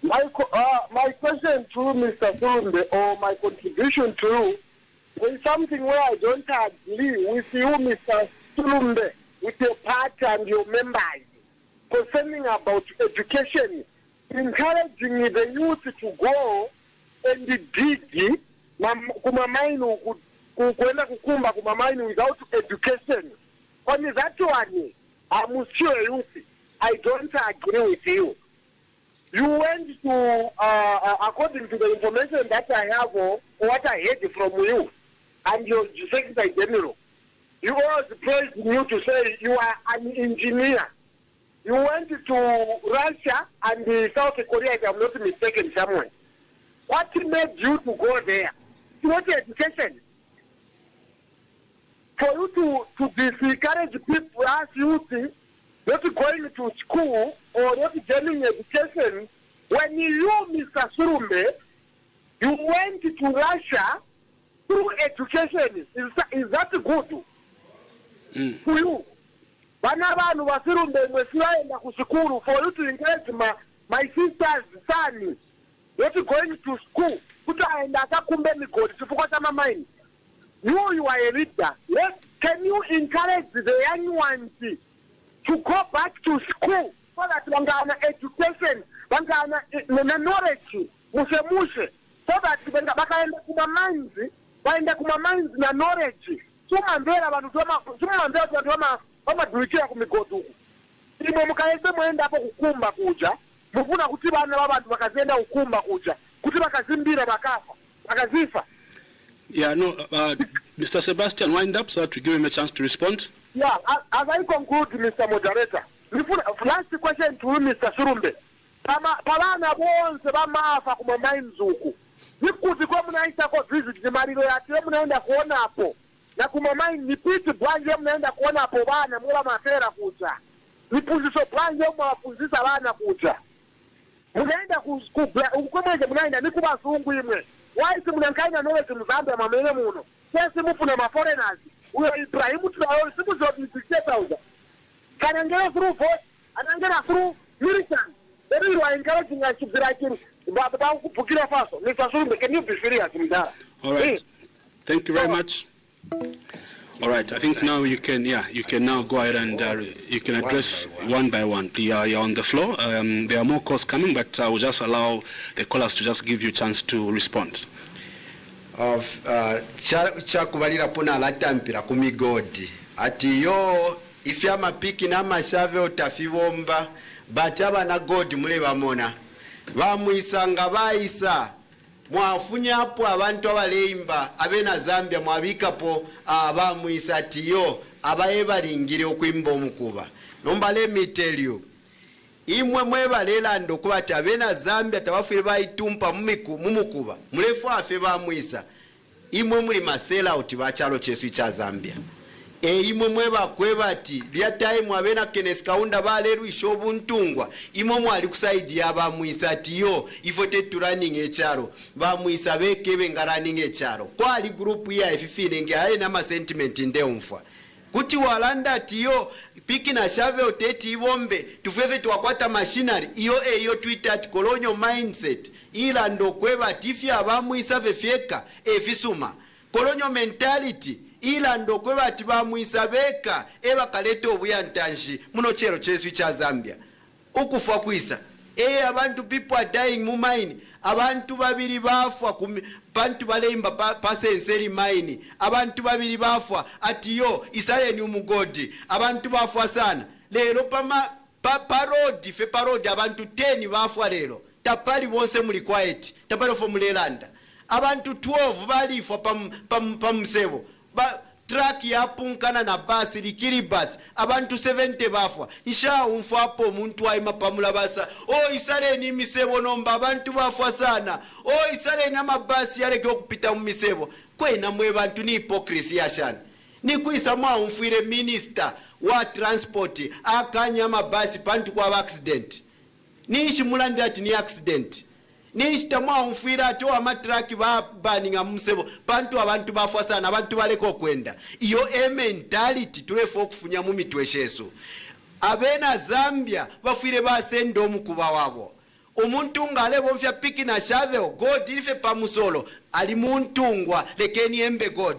My question to Mr. Silumbe, or my contribution to you, is something where I don't agree with you, Mr. Silumbe, with your party and your members, concerning about education, encouraging the youth to go and dig kumamainu kuenda kukumba kumamainu without education. On that one, I'm sure youth, I don't agree with you. You went to, according to the information that I have, or what I heard from you, and your Secretary General, you always praised you to say you are an engineer. You went to Russia and South Korea, if I'm not mistaken, somewhere. What made you to go there? What education? For you to discourage people as youth, not going to school or not getting education, when you, Mr. Silumbe, you went to Russia through education. Is that good? For you? Banabanu wa Silumbe mwesiwaenda kushukuru for you to encourage my sister's son not going to school. Kutaenda akakumbe migodi tufukota mamaini. You are a leader. Yes, can you encourage the young ones to go back to school so so that bangana education, bangana knowledge, mushe, so that bakaenda kuma minds, baenda kuma minds na knowledge. Sumandera bantu bamadulikira ku migodo uku. Imwe mukaende mwenda hapo kukumba kuja, mufuna kuti bana babantu bakazenda kukumba kuja, kuti bakazimbira bakafa, bakazifa. Yeah, no, Mr. Sebastian, wind up so that we give him a chance to respond. Yeah, as I conclude, Mr. Moderator, last question to Mr. Silumbe. Palana bonse bamafa kuma mines uku. Nikuti kwa mnaita kwa visit ni marilo ya tiyo mnaenda kuona hapo. Na kuma mine nipiti bwanje mnaenda kuona hapo bana mwela mafera kuja. Nipuziso bwanje mwapuzisa bana kuja. Mnaenda ukwemeze mnaenda nikuba sungu imwe. Waisi mnankaina knowledge mzambe mamele muno. Sesi mufu na maforeigners. Uyo Ibrahimu tunayo siku zote ni dictator. Kanangela through vote, anangela through militants. There you are encouraging us to be like him. Burkina Faso. Mr. Silumbe, can you be serious in that? All right. Thank you very much. All right. I think now you can now go ahead and you can address one by one. You're on the floor. There are more calls coming, but I will just allow the callers to just give you a chance to respond. Chakubalira pona latampira kumigodi. Ati yo ifyama piki na mashave otafibomba bataba na god mule bamona. Bamwisanga bayisa. Mwafunyapo abantu abaleimba abena Zambia mwabikapo abamwisa tiyo abayebalingire okwimba omukuba. Nomba let me tell you. Imwe mwebalela ndokuba tabena Zambia tabafire bayitumpa mumukuba. Mulefu afe bamwisa. Imwe muli masela uti bachalo chesu cha Zambia. Imwe mweba kwebati lia time abena Kenneth Kaunda baleru ishobu ntungwa. Imwe mwali kusaidi ya bamwisa tiyo ifote turunning echaro. Bamwisa bekebe running echaro. Kwa ali grupu ya ififine nge hae nama sentiment inde umfwa. Kuti walanda tiyo piki na shave oteti ibombe tufefe tuwakwata machinery iyo tweet colonial mindset ila ndo kweba tifya abamwisa fefyeka efisuma colonial mentality ila ndo kweba tibamwisa beka eba kalete obuyantanji muno chero chesu cha Zambia ukufa kwisa abantu people are dying mu mine abantu babiri bafwa bantu baleimba pasenseri mine abantu babiri bafwa atiyo isale ni umugodi abantu bafwa sana lero parodi abantu 10 bafwa lero tapali bonse muli quiet tapali fo mulelanda abantu 12 balifwa pamsebo truck yapunkana na basi likiri basi abantu 70 bafwa isha umfapo muntu waima pamula basa isare ni misebo nomba abantu bafwa sana isare na mabasi yaleke okupita mu misebo kwena mwe bantu ni hypocrisy yashana ni kuisa mwa umfire minister wa transport akanya mabasi pantu kwa accident ni ishi mulandi ati ni accident nishita mwa umfira ato amatraki baninga musebo pantu abantu bafwa sana abantu baleko kwenda iyo mentality tulefo okufunya mu mitwesheso abena Zambia bafire basendo omukuba wabo omuntu ngalebo mfya piki na shave god ilife pamusolo ali muntungwa lekeni embe god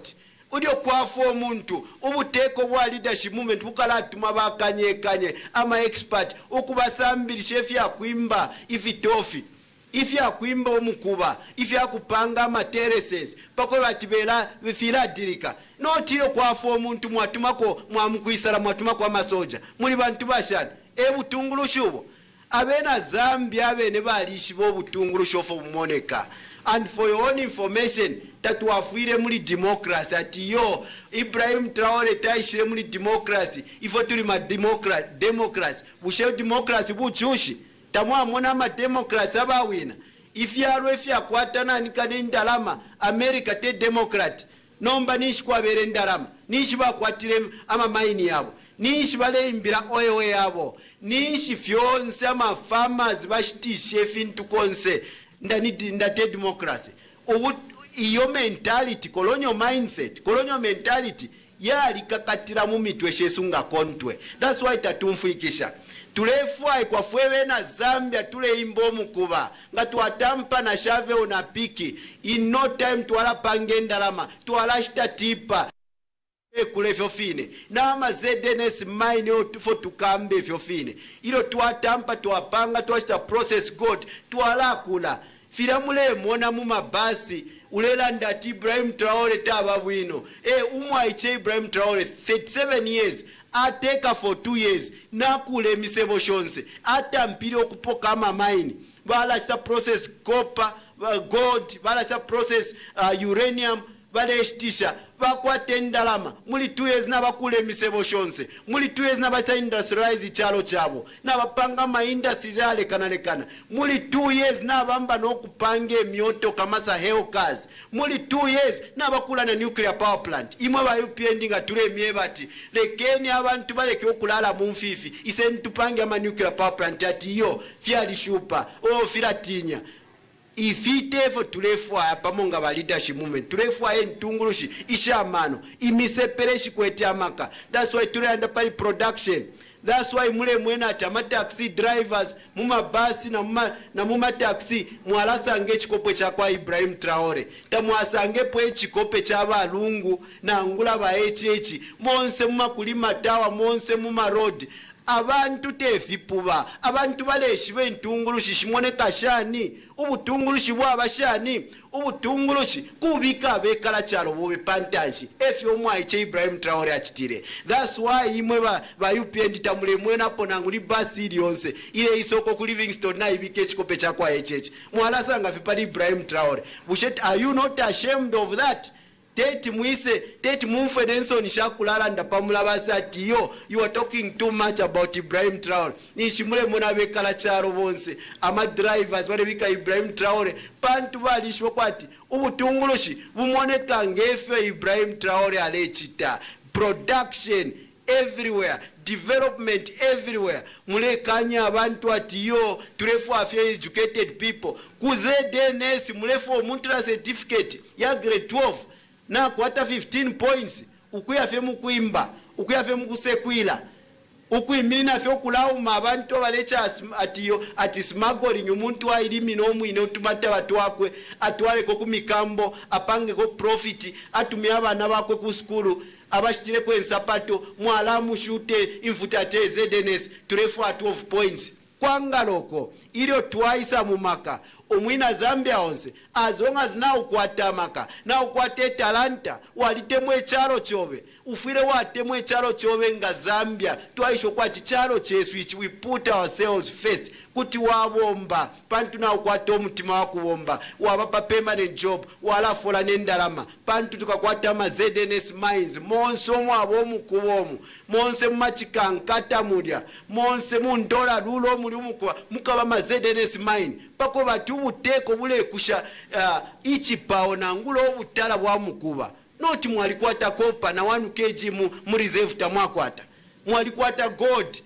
udio kwafo omuntu ubuteko bwa leadership movement bukala atuma bakanye ama expert okubasambira chef ya kuimba ifitofi ifi akuimba omukuba ifi akupanga materraces pako batibela bifira dirika no tiyo kwafo omuntu mwatumako mwamukuisala mwatumako amasoja muli bantu bashana ebutungulu shubo abena Zambia abene balishi bo butungulu shofo bumoneka and for your own information tatuafire muli democracy atiyo Ibrahim Traore taishire muli democracy ifo tuli ma democracy bushe democracy buchushi tamwa mona ma democracy abawina ifya kwatana nikane ndalama America te democrat nomba nishi kwabere ndalama nishi bakwatire ama maini yabo nishi bale imbira oil yabo nishi fyonse ama farmers bashitishe fintu konse ndate democracy iyo mentality colonial mindset colonial mentality yali kakatira mu mitwe shesunga kontwe that's why tatumfuikisha tulefwa kwa fwewe na Zambia tule imbo mukuba nga tuatampa na shave unapiki in no time tuwala pangenda lama tuwala shita tipa kule fyofine nama ZNS mine ofo tukambe fyofine ilo tuatampa tuapanga tuachita process god tualakula filamule mona mu mabasi ulela ndati Ibrahim Traore taba bwino umwaiche Ibrahim Traore 37 years ateka for 2 years nakule misebo shonse atampiri okupoka ama mine bala chita process copper gold bala chita process uranium bale estisha bakwate ndalama muli 2 years nabakule misebo shonse muli 2 years nabata industrialize chalo chabo nabapanga ma industries yale kanalekana muli 2 years nabamba nokupange emyoto kamasa hellcars muli 2 years nabakula na nuclear power plant imwe ba UPND nga tulemye bati lekeni abantu baleke okulala mu mfifi isen tupange ama nuclear power plant ati yo fiali shupa filatinya ifitefo tulefwa pamonga ba leadership movement tulefwa entungulushi ishamano imisepereshi kwete amaka. That's why tuli under pali production. That's why mule mwena atama taxi drivers muma basi na muma taxi mwalasange chikope cha kwa Ibrahim Traore tamwasange pwe chikope cha balungu na angula ba HH monse muma kulima tawa monse muma road abantu tefipuba abantu baleshi bentungulushi shimone kashani ubutungulushi bwabashani ubutungulushi kubika bekala chalo bobe pantashi efyo mwaiche Ibrahim Traore achitire. That's why imwe ba UPND tamule mwena ponanguli basi iliyonse ile isoko ku Livingstone na ibike chikope cha kwa HH mwalasanga vipali Ibrahim Traore. Are you not ashamed of that? Teti muise, teti mumfe Denson shakulala ndapamula basati yo, you are talking too much about Ibrahim Traore. Nishimule mona bekala charo bonse, ama drivers wale bika Ibrahim Traore, pantu balishwa kwati, ubutungulushi, bumoneka ngefe Ibrahim Traore alechita. Production everywhere, development everywhere. Mule kanya abantu ati yo, turefu afya educated people. Kuze DNS, mulefu omuntura certificate, ya grade 12. Na kwata 15 points ukuyafe mukuimba ukuyafe mukusekwila ukuyimina fyo kulauma abantu balecha ati smuggling umuntu wa ilimi no mwine utumata watu wakwe atwale ko kumikambo apange ko profit atumia abana bakwe ku school abashitire kwensapato mwalamu shute imfutate ZNS turefu 12 points kwangaloko ilio twaisa mumaka omwina Zambia onse as long as now kwatamaka now kwate talanta walitemwe chalo chobe ufire watemwe chalo chobe nga Zambia twaisho kwati chalo chesu which we put ourselves first kuti wabomba pantu na ukwate omutima wakubomba wabapa permanent job wala fola nendalama pantu tukakwata ama ZNS mines monse mwabo mukubomu monse machikankata mulya monse mundola lulo muli mukaba ama ZNS mine pako batu ubuteko bule kusha ichipao na ngulo obutala bwa mukuba noti mwalikwata kopa na 1 kg mu reserve tamwakwata mwalikwata gold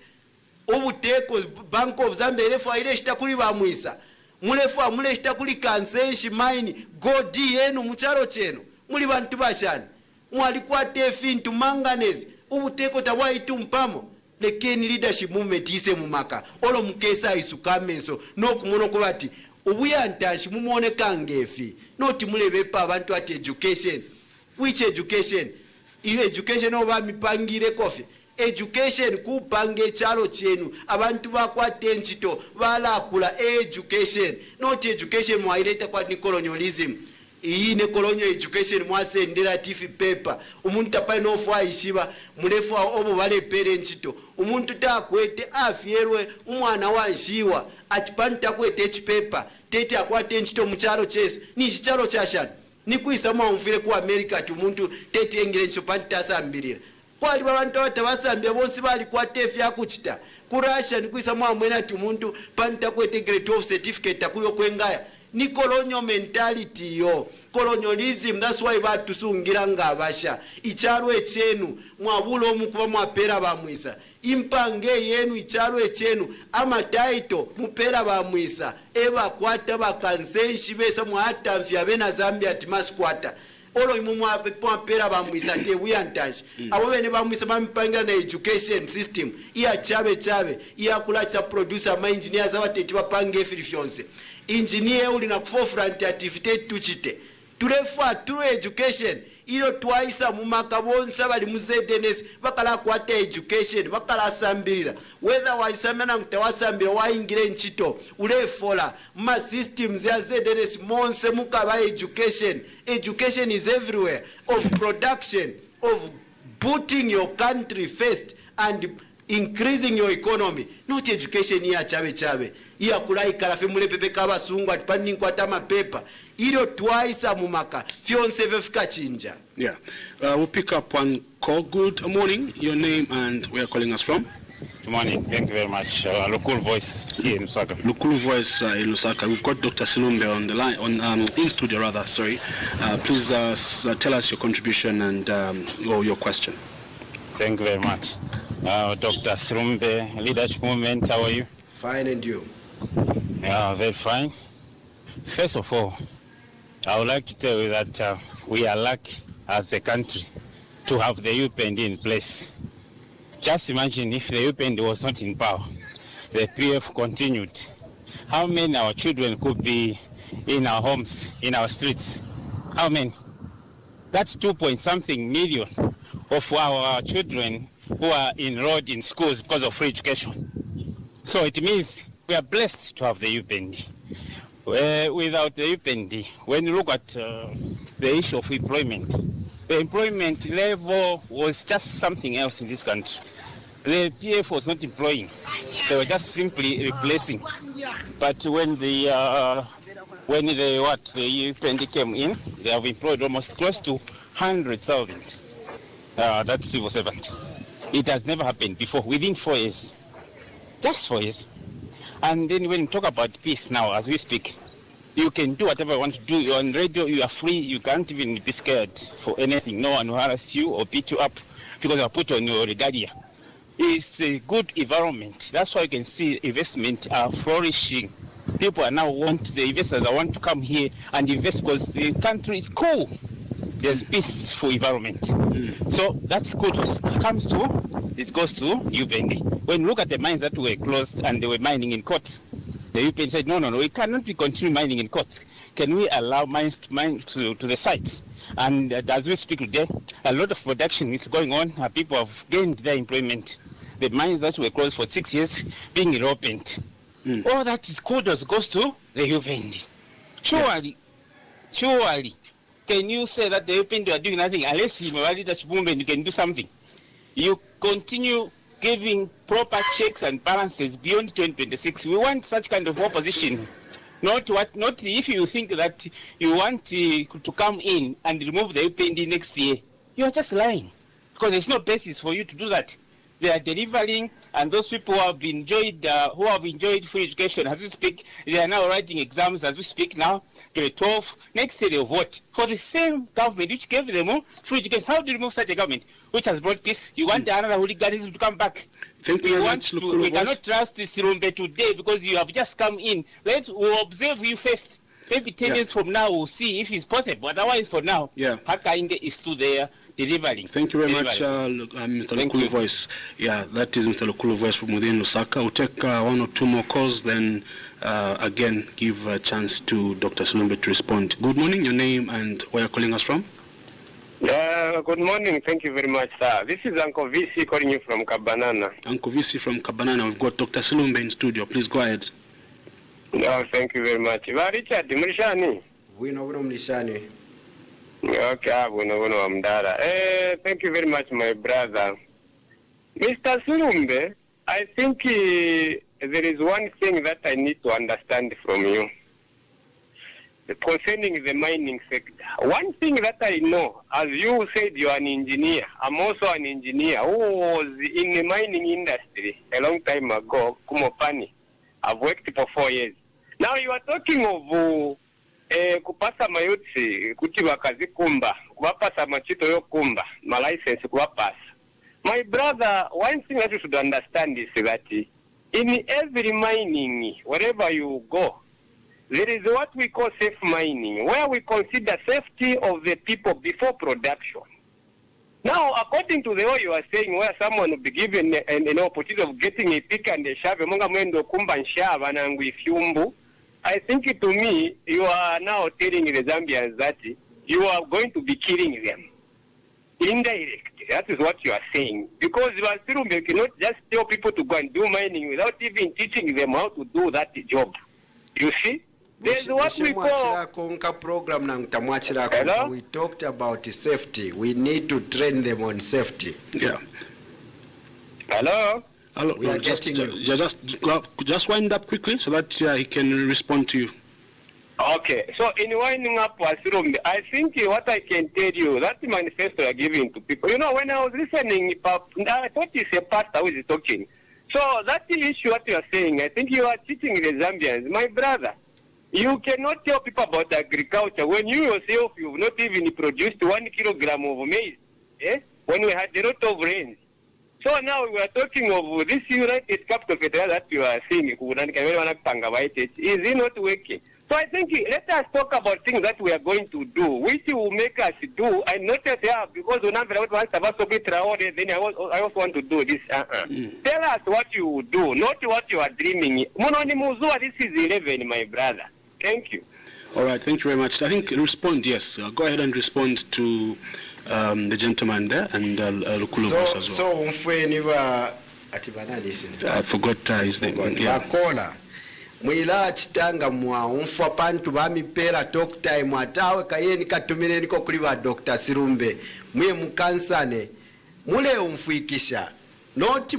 obuteko Bank of Zambia elefu ile shitakuli bamwisa mulefu amule shitakuli kansenshi mine gold yenu mucharo chenu muli bantu bashani mwalikwata efintu manganese ubuteko tabwaitu mpamo lekeni leadership movement ise mumaka olo mukesa isukamenso nokumono ko bati ubuyantashi mumone kangefi noti mulebe pa abantu ati education. Which education? Iyo education oba mipangire kofi education kupange chalo chenu abantu bakwate nchito balakula education not education mwaileta kwa ni colonialism. Iyi ne colonial education mwasendera tifi paper umuntu tapai no fwa ishiba mulefu obo bale pere nchito umuntu takwete afierwe umwana wanshiwa atipanta kwete paper tete akwate nchito muchalo chesu ni chichalo chashana nikuisa mwaumfire ku America ati umuntu tete engire ncho pantasa ambirira kwali babantu batabasambya bonsi bali kwa tefi yakuchita ku Russia nikuisa mwamwena ati umuntu panta kwete grade 12 certificate akuyo kwengaya ni colonial mentality yo colonialism. That's why batusungira ngabasha icharo echenu mwabulo mukuba mwapera bamwisa impange yenu icharo echenu ama title mupera bamwisa eba kwata bakansenshi besa mwatamfya bena Zambia timaskwata olo imumwa pera bamwisa te wiyantashi abo bene bamwisa bampangira na education system iya chabe iya kulacha producer ma engineers abateti bapange efirifyonse engineer uli na forefront activity tuchite tulefa through education ilo twaisa mumaka bonse bali mu ZNS bakala kwata education bakala asambirira whether walisamana ngtawasambira waingire nchito ulefola ma systems ya ZNS monse mukaba education is everywhere of production of putting your country first and increasing your economy, not education ya chabe iya kulaikala fe mulepepe kabasungu atipani nkwata mapepa ilo twaisa mumaka fyonse vefika chinja. Yeah, we'll pick up one call. Good morning, your name and where you're calling us from. Good morning, thank you very much. Lukulu Voice here in Lusaka. Lukulu Voice in Lusaka. We've got Dr. Silumbe on the line, in studio rather, sorry. Please tell us your contribution and or your question. Thank you very much. Dr. Silumbe, Leadership Movement, how are you? Fine, and you? Yeah, very fine. First of all, I would like to tell you that we are lucky as a country to have the UPND in place. Just imagine if the UPND was not in power, the PF continued. How many our children could be in our homes, in our streets? How many? That's 2-point-something million of our children who are enrolled in schools because of free education. So it means we are blessed to have the UPND. Without the UPND, when you look at the issue of employment, the employment level was just something else in this country. The PF was not employing; they were just simply replacing. But when the UPND came in, they have employed almost close to 100,000. That's civil servants. It has never happened before. Within 4 years, just 4 years. And then when you talk about peace now, as we speak, you can do whatever you want to do. You're on radio, you are free, you can't even be scared for anything. No one will harass you or beat you up because you are put on your regalia. It's a good environment. That's why you can see investment are flourishing. People are now the investors want to come here and invest because the country is cool. There's peaceful environment. So that's good. It goes to UPND. When you look at the mines that were closed and they were mining in courts, the UPND said, no, we cannot continue mining in courts. Can we allow mines to mine to the sites? And as we speak today, a lot of production is going on. People have gained their employment. The mines that were closed for 6 years being reopened. All that is kudos goes to the UPND. Surely, can you say that the UPND are doing nothing unless you leadership movement you can do something? You continue giving proper checks and balances beyond 2026. We want such kind of opposition. Not if you think that you want to come in and remove the UPND next year. You are just lying because there's no basis for you to do that. They are delivering, and those people who have enjoyed free education as we speak, they are now writing exams as we speak now. Grade 12, next year they vote for the same government which gave them free education. How do you remove such a government which has brought peace? You want another hooliganism to come back? Thank you very much. We cannot trust Silumbe today because you have just come in. We'll observe you first. Maybe 10 years from now, we'll see if it's possible. Otherwise, for now, Hakainde is still there delivering. Thank you very much, Mr. Lukulu Voice. Yeah, that is Mr. Lukulu Voice from within Lusaka. We'll take 1 or 2 more calls, then again give a chance to Dr. Silumbe to respond. Good morning, your name and where you're calling us from? Good morning. Thank you very much, sir. This is Uncle VC calling you from Kabanana. Uncle VC from Kabanana. We've got Dr. Silumbe in studio. Please go ahead. No, thank you very much. Richard, Mrishani. Wino Mrishani. Okay, Wino Amdara. Thank you very much, my brother. Mr. Silumbe, I think there is one thing that I need to understand from you concerning the mining sector. One thing that I know, as you said, you are an engineer. I'm also an engineer who was in the mining industry a long time ago, Kumopani. I've worked for 4 years. Now you are talking of kupasa mayutsi, kuti bakazi kumba, kubapasa machito yo kumba, my license kubapasa. My brother, one thing that you should understand is that in every mining, wherever you go, there is what we call safe mining, where we consider safety of the people before production. Now, according to the way you are saying, where someone will be given an opportunity of getting a pick and a shovel, I think to me, you are now telling the Zambians that you are going to be killing them. Indirect. That is what you are saying. Because Silumbe cannot just tell people to go and do mining without even teaching them how to do that job. You see? There's what we call... program. Hello? We talked about safety. We need to train them on safety. Yeah. Hello? Hello. We are getting you. Just wind up quickly so that he can respond to you. Okay, so in winding up, I think what I can tell you, that manifesto are giving to people. You know, when I was listening, I thought it's a pastor who is talking. So that issue, what you are saying, I think you are teaching the Zambians. My brother, you cannot tell people about agriculture when you yourself, you've not even produced 1 kilogram of maize, when we had a lot of rains. So now we are talking of this United Capital Federal that you are saying, is it not working? So I think let us talk about things that we are going to do, which will make us do, and not just, because then I also want to do this. Tell us what you will do, not what you are dreaming. This is 11, my brother. Thank you. All right, thank you very much. I think respond, yes. Go ahead and respond to the gentleman there and Lukulubos as well. I forgot his name. Yeah. Mwila chitanga mwa umfa pantu bami pera talk time atawe kayeni katumire niko kuliwa Dr. Silumbe mwe mkansane mule umfuikisha noti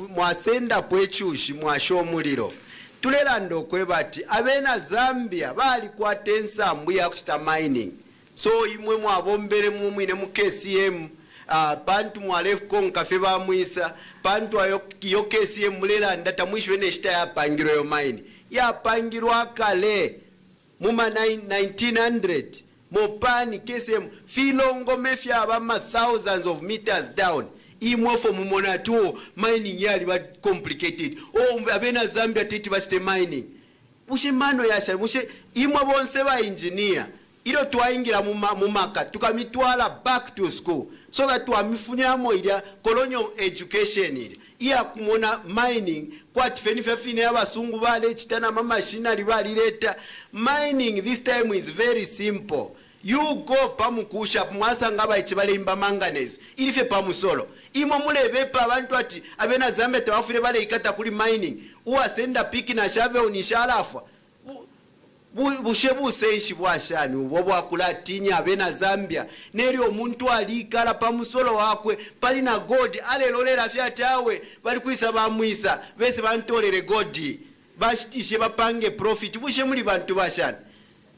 mwasenda pwechushi mwasho muliro tulela ndokwe bati abena Zambia bali kwa tensa mbuya kuchita mining so imwe mwabombere mwine mu KCM pantu mwalefu konka feba mwisa pantu yo KCM mulela ndata mwishwe neshita ya pangiro yo mining ya pangirwa kale muma 1900 mopani KCM filongo mefya abama thousands of meters down imwofo mumona tu mining yali ba complicated abena Zambia titi bashite mining bushe mano yasha bushe imwe bonse ba engineer ilo twaingira mumaka tukamitwala back to school so that twamifunyamo ila colonial education ile iya kumona mining kwa tifenifefine y'abasungu bale chitana machinery bali leta mining this time is very simple. You go pamukusha mwasanga bale imba manganese ilife pamusolo imo mulebepa abantu ati abena Zambia tawafire bale ikata kuli mining uwasenda piki na shave unishalafa bushebu seishi bwashani ubobo akulatinya abena Zambia neri omuntu alikala pamusolo wakwe pali na god alelolera fyatawe bali kuisa bamwisa bese bantolere god bashitishe bapange profit bushe muri bantu bashani.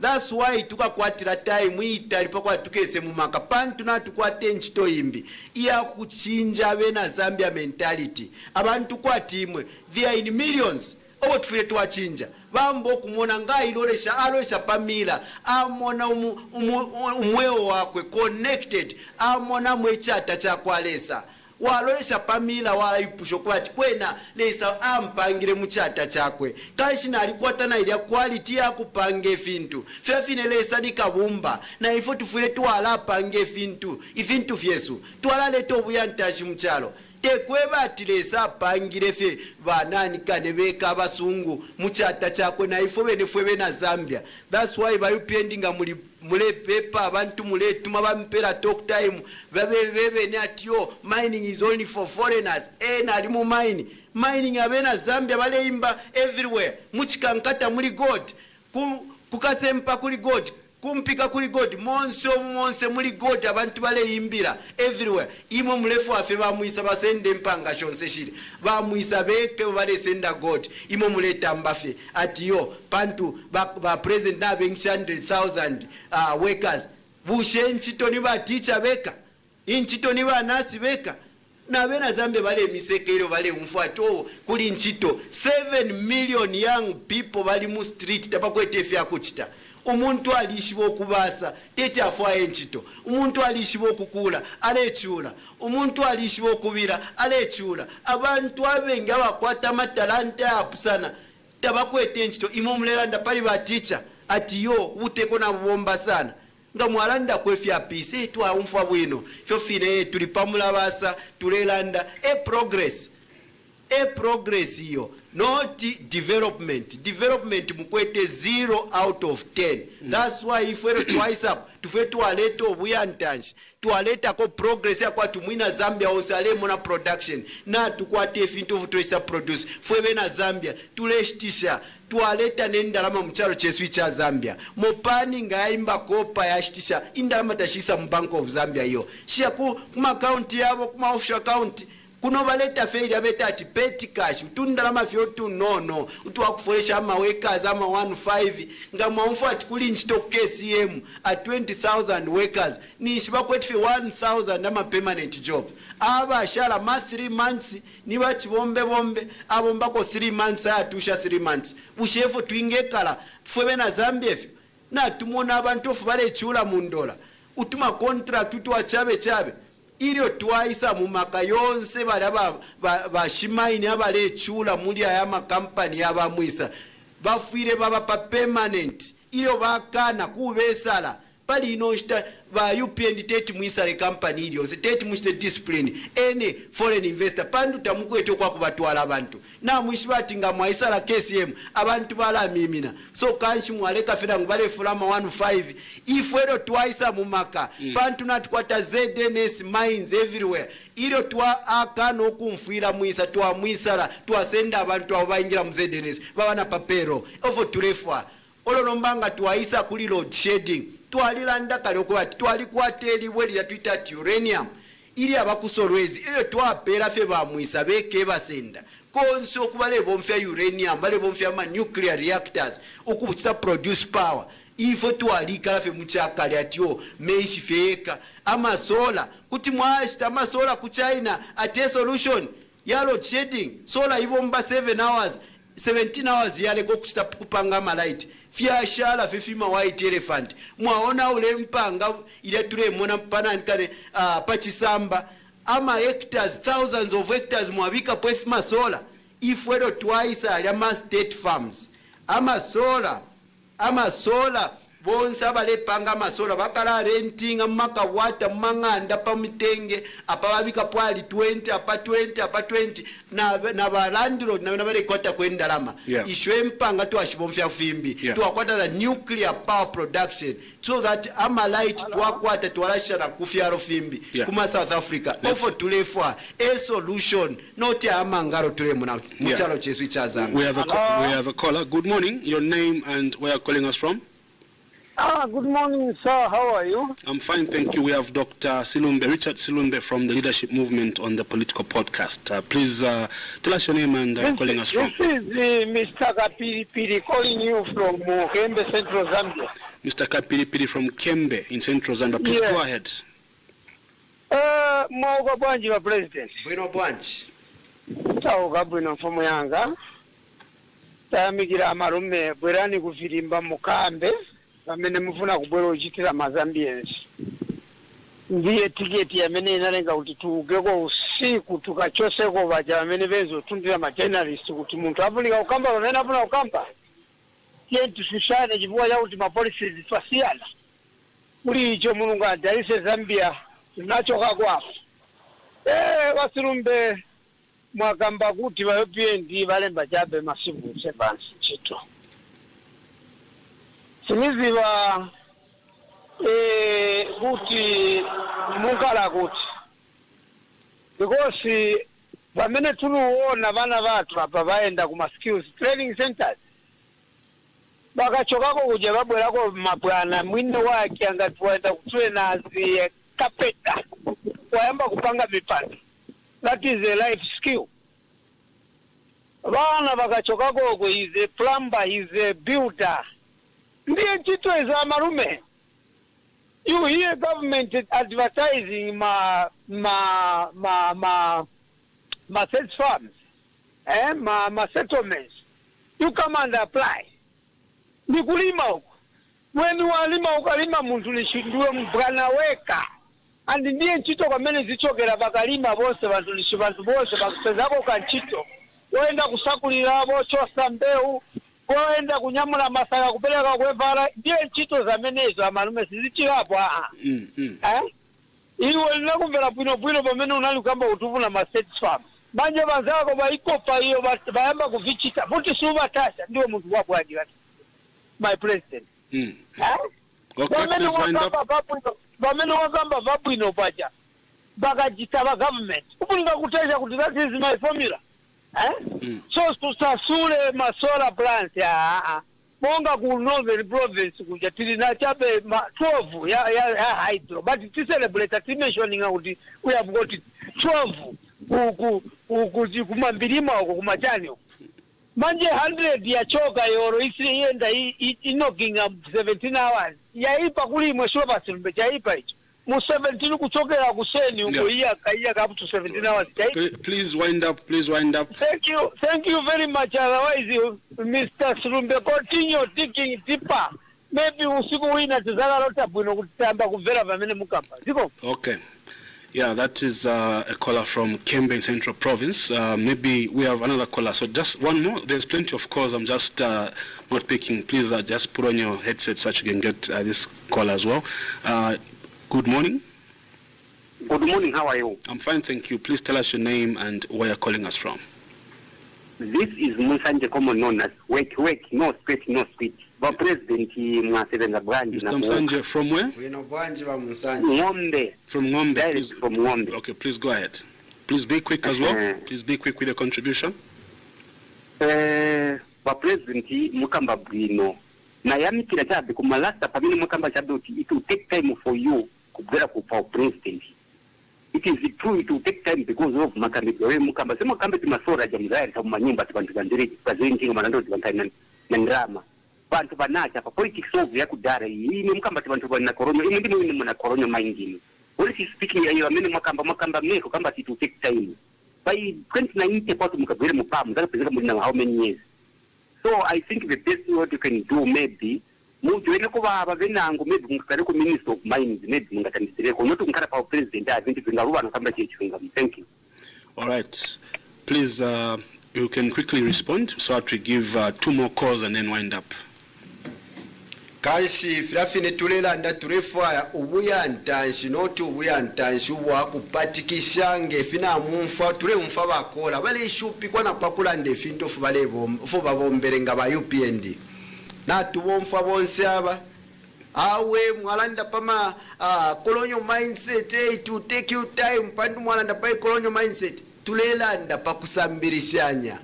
That's why tukakwatira time ita lipokwa tukese mumaka pantu na tukwate nchito imbi iya kuchinja abena Zambia mentality abantu kwatimwe they are in millions obo tufire tuwachinja bambo kumona ngailolesha alosha pamila amona umweo wakwe connected amona mwechata cha kwalesa walolesha pamila wala ipusho kwati kwena lesa ampangire muchata chakwe kashina alikwata na ile quality ya kupange fintu fefine lesa nikabumba na ifo tufire twala pange fintu ifintu fyesu twala leto buyantashi mchalo tekweba atilesa pangire fe banani kanebeka abasungu muchata chakwe na ifo bene fwebe na Zambia. That's why bayupendinga mule pepa abantu mule tuma bampera talk time bebe ne atyo mining is only for foreigners ali mu mining abena Zambia bale imba everywhere muchikankata muli god kukasempa kuli god kumpika kuli god monse muli god abantu bale imbira everywhere imo mulefu afe bamwisa basende mpanga shonse shiri bamwisa beke bale senda god imo muleta mbafe atiyo pantu ba president na bengi 100,000 workers bushe nchito ni ba teacher beka inchito ni ba nasi beka na bena Zambia bale misekero bale umfato kuli nchito 7 million young people bali mu street tabakwete fya kuchita umuntu alishibo kubasa tete afwaye nchito umuntu alishibo kukula alechula umuntu alishibo kubira alechula abantu abenga bakwata matalanta apusana tabakwete nchito imomulera ndapali ba teacher ati yo uteko na bomba sana nga mwalanda kwefya pisi twa umfa bwino fyo fine tulipamula basa tulelanda progress a progress hiyo, not development mukwete 0 out of 10. That's why if we're twice up tufe tuwaleta obuyantanji tuwaleta ko progress ya kwa tumwina Zambia osale mona production na tukwate finto vutoisa produce fwebe na Zambia tuleshtisha tuwaleta nendalama mcharo chesu cha Zambia mopani ngaimba kopa ya shtisha indalama tashisa mbank of Zambia hiyo shia kuma account yabo kuma offshore account kuno baleta faili abeta ati petty cash utundalama fyotu nono utuwakuforesha ama workers ama 15 nga mwamfu ati kuli nchito KCM at 20,000 workers ni shibakwetife 1,000 ama permanent job aba shala ma 3 months niba chibombe abombako 3 months atusha 3 months bushefu tuingekala fwebe na Zambia na tumona abantu fubale chula mundola utuma contract utuwa chabe ilio twaisa mumaka yonse bashimaini abale chula muli ayama company yabamwisa bafwire baba pa permanent ilio bakana kubesala pali inoshita ba UPN tete mwisale company ilio tete mwiste discipline any foreign investor pandu tamukwete kwa kubatwala abantu na mwishibati nga mwaisala KCM abantu bala mimina so kanshi mwaleka fera ngubale fulama 15 ifwero twaisa mumaka pantu natukwata ZNS mines everywhere ilio twa akano okumfwira mwisa twa mwisala twa senda abantu abaingira mu ZNS babana papero ofo tulefa olombanga twaisa kuli load shedding twalilanda kale okubati twalikwateli bweli ya twita uranium ili abakusolwezi ile twapera fe bamwisa beke basenda konso okubale bomfya uranium bale bomfya ma nuclear reactors okubutita produce power ifo twalikala fe muchakali atyo meishi feka ama solar kuti mwashita ama solar ku China ate solution ya load shedding solar ibomba 7 hours 17 hours yale kokuchita kupanga ma light fiashala fifima white elephant mwaona ule mpanga ile tule mona panani kane pachisamba ama hectares thousands of hectares mwabika pwefima solar ifwero twice ya ma state farms ama solar bonsa bale panga masola bakala renting amaka wata manganda pamitenge apababika pwali 20 apa 20 na balandro na bale kwata kwendalama ishwe mpanga tu ashibomfya fimbi tu akwata na nuclear power production so that ama light tu akwata tu alasha na kufya fimbi kuma South Africa ofo tulefwa a solution not ama ngaro tule muna muchalo chesu cha Zambia. We have a caller. Good morning, your name and where you're calling us from? Good morning, sir. How are you? I'm fine, thank you. We have Dr. Silumbe, Richard Silumbe from the Leadership Movement on the Political Podcast. Please tell us your name and calling us from. This is Mr. Kapiri calling you from Kembe, Central Zambia. Mr. Kapiri from Kembe in Central Zambia. Please go ahead. Mwoga bwanji wa President. Bwino bwanji. Taoga bwino mfumo yanga. Tayamigira amarume bwerani kufirimba mukambe. Amene mufuna kubwera ochitira Mazambians ndiye tiketi yamene inalenga kuti tugeko usiku tukachoseko baja amene bezo tundira ma journalist kuti muntu afunika ukamba pamene afuna ukamba tiye tushishane chifukwa chakuti ma policies fasiyana kuli icho mulungu adalise Zambia tunachoka kwapo Silumbe mwakamba kuti ba UPN balemba chabe masibu servants chito siniziba kuti mungala kuti because bamene tuluona bana batu apa baenda kuma skills training centers bakachokako kuja babwerako mabwana mwine wake angati waenda kutraina as a carpenter wayamba kupanga mipanda. That is a life skill. Bana bakachokako is a plumber, is a builder. Ndiye chito za marume. You hear government advertising ma search farms, ma settlements. You come and apply. Ni kulima huko. When walima ukalima muntu lishindwe mbwana weka. And ndiye chito kwa mene zichokera bakalima bose bantu lishibantu bose bakuzako kanchito. Wenda kusakulira bo chosa mbeu. Wenda kunyamula masaka kupeleka kwevara ndiye chito za menezo amalume sizichira hapo iwe linakumvera bwino bwino pamene unali kamba utuvuna ma search farms Manje bazako baikopa hiyo bayamba kuvichita. Futi suba tasha ndio mtu wako ajira. My president. Okay, please wind up. Bameno wagamba vabu inopacha. Bagajita ba government. Kupulinga kutesha kuti that is my formula. So tusasule masola plants ya monga ku northern province kuja tilina chabe 12 ya hydro, but to celebrate at mentioning kuti we have got 12 kumambirima uko kumachani manje 100 ya choka yoro isienda inokinga 17 hours yaipa kulimwe sio basi mbechaipa hicho mu 17 kuchokera kuseni uko iya up to 17 hours. Please wind up. Thank you very much. Otherwise Mr. Silumbe continue digging deeper. Maybe usiku wina tizala lota bwino kutamba kuvera vamene mukamba. Ziko? Okay. Yeah, that is a caller from Kembe Central Province. Maybe we have another caller. So just one more. There's plenty of calls. I'm just not picking. Please just put on your headset so you can get this call as well. Good morning. Good morning. How are you? I'm fine, thank you. Please tell us your name and where you're calling us from. This is Musanje, common known as Wake, no spit, no spit. But President Mwasevenza Brandi. Mr. Musanje, from where? Ngombe. From Ngombe. Please. From Ngombe. Okay, please go ahead. Please be quick as well. Please be quick with your contribution. But President Mukamba Brino. Nayami Kirachabi, Kumalasta, Pamini Mukamba Chaboti, it will take time for you to for President. It is true, it will take time because of Makambi Mukamba. Some Makambi Masora Jamzai, some Manimba to Bandiri, presenting Manando Nandrama. Bantu Banacha, for politics of Yakudara, Mukamba to Bantu Corona, even in a Corona minding. What is speaking, you are many Makamba make Kamba to take time. By 2019, Mukabiru Mupam, that is how many years. So I think the best what you can do maybe move to Venango, maybe Minister of Mines, maybe not to Carapa President. I think thank you. All right. Please, you can quickly respond so I to give 2 more calls and then wind up. Kashi filafine tulela nda turefaya ubuyantanshi notu ubuyantanshi wakupatikishange fina mumfa ture umfa bakola bale ishupi kwana pakula nde finto fubale fo babombere nga ba UPND na tubomfa bonse aba awe mwalanda pama colonial mindset to take you time pandu mwalanda pa colonial mindset tulela nda pakusambirishanya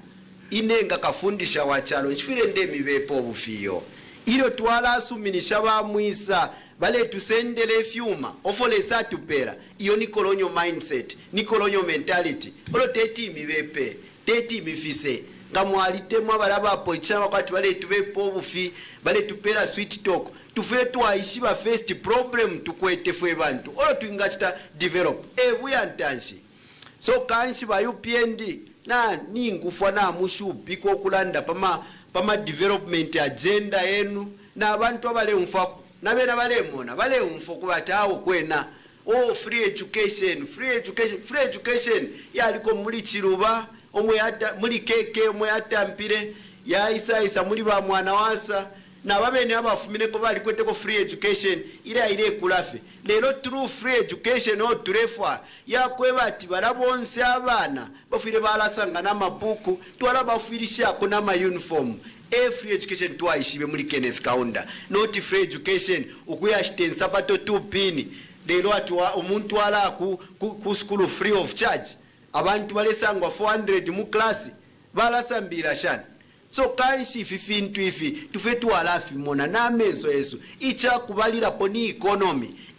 inenga kafundisha wachalo chifire ndemi bepo bufiyo ilo twala asuminisha bamwisa bale tusendele fyuma ofole satupera iyo ni colonial mindset ni colonial mentality olo teti mibepe teti mifise ngamwalite mwa balaba policha wakati bale tubepo bufi bale tupera sweet talk tufere twaishi ba first problem tukwete fwe bantu olo tuingachita develop buyantanshi so kanshi ba UPND na ningufa na mushupi ko kulanda pama development agenda yenu na abantu abale umfa na bena bale mona bale umfo kubatawo kwena free education yaliko muri chiruba omwe ata muri keke omwe atampire ya isa muri ba mwana wasa na babene abafumine ko bali kwete ko free education ile kulafe lero true free education o turefa yakweba ati barabonse abana bafire balasanga namabuku twala bafirisha ko nama uniform free education twaishibe muri Kenneth Kaunda not free education ukuyashitensa pato 2 pini lero ati umuntu ala ku school free of charge abantu balesangwa 400 mu class balasambira shana so kanshi fifintu ifi tufetu alafi mona na mezo yesu icha kubalira poni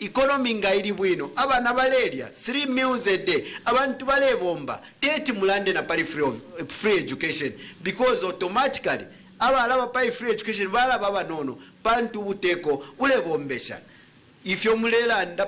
economy ngairi bwino abana balelia 3 meals a day abantu balebomba teti mulande na pari free education because automatically abalaba pari free education bala baba nono pantu buteko ulebombesha ifyo mulela nda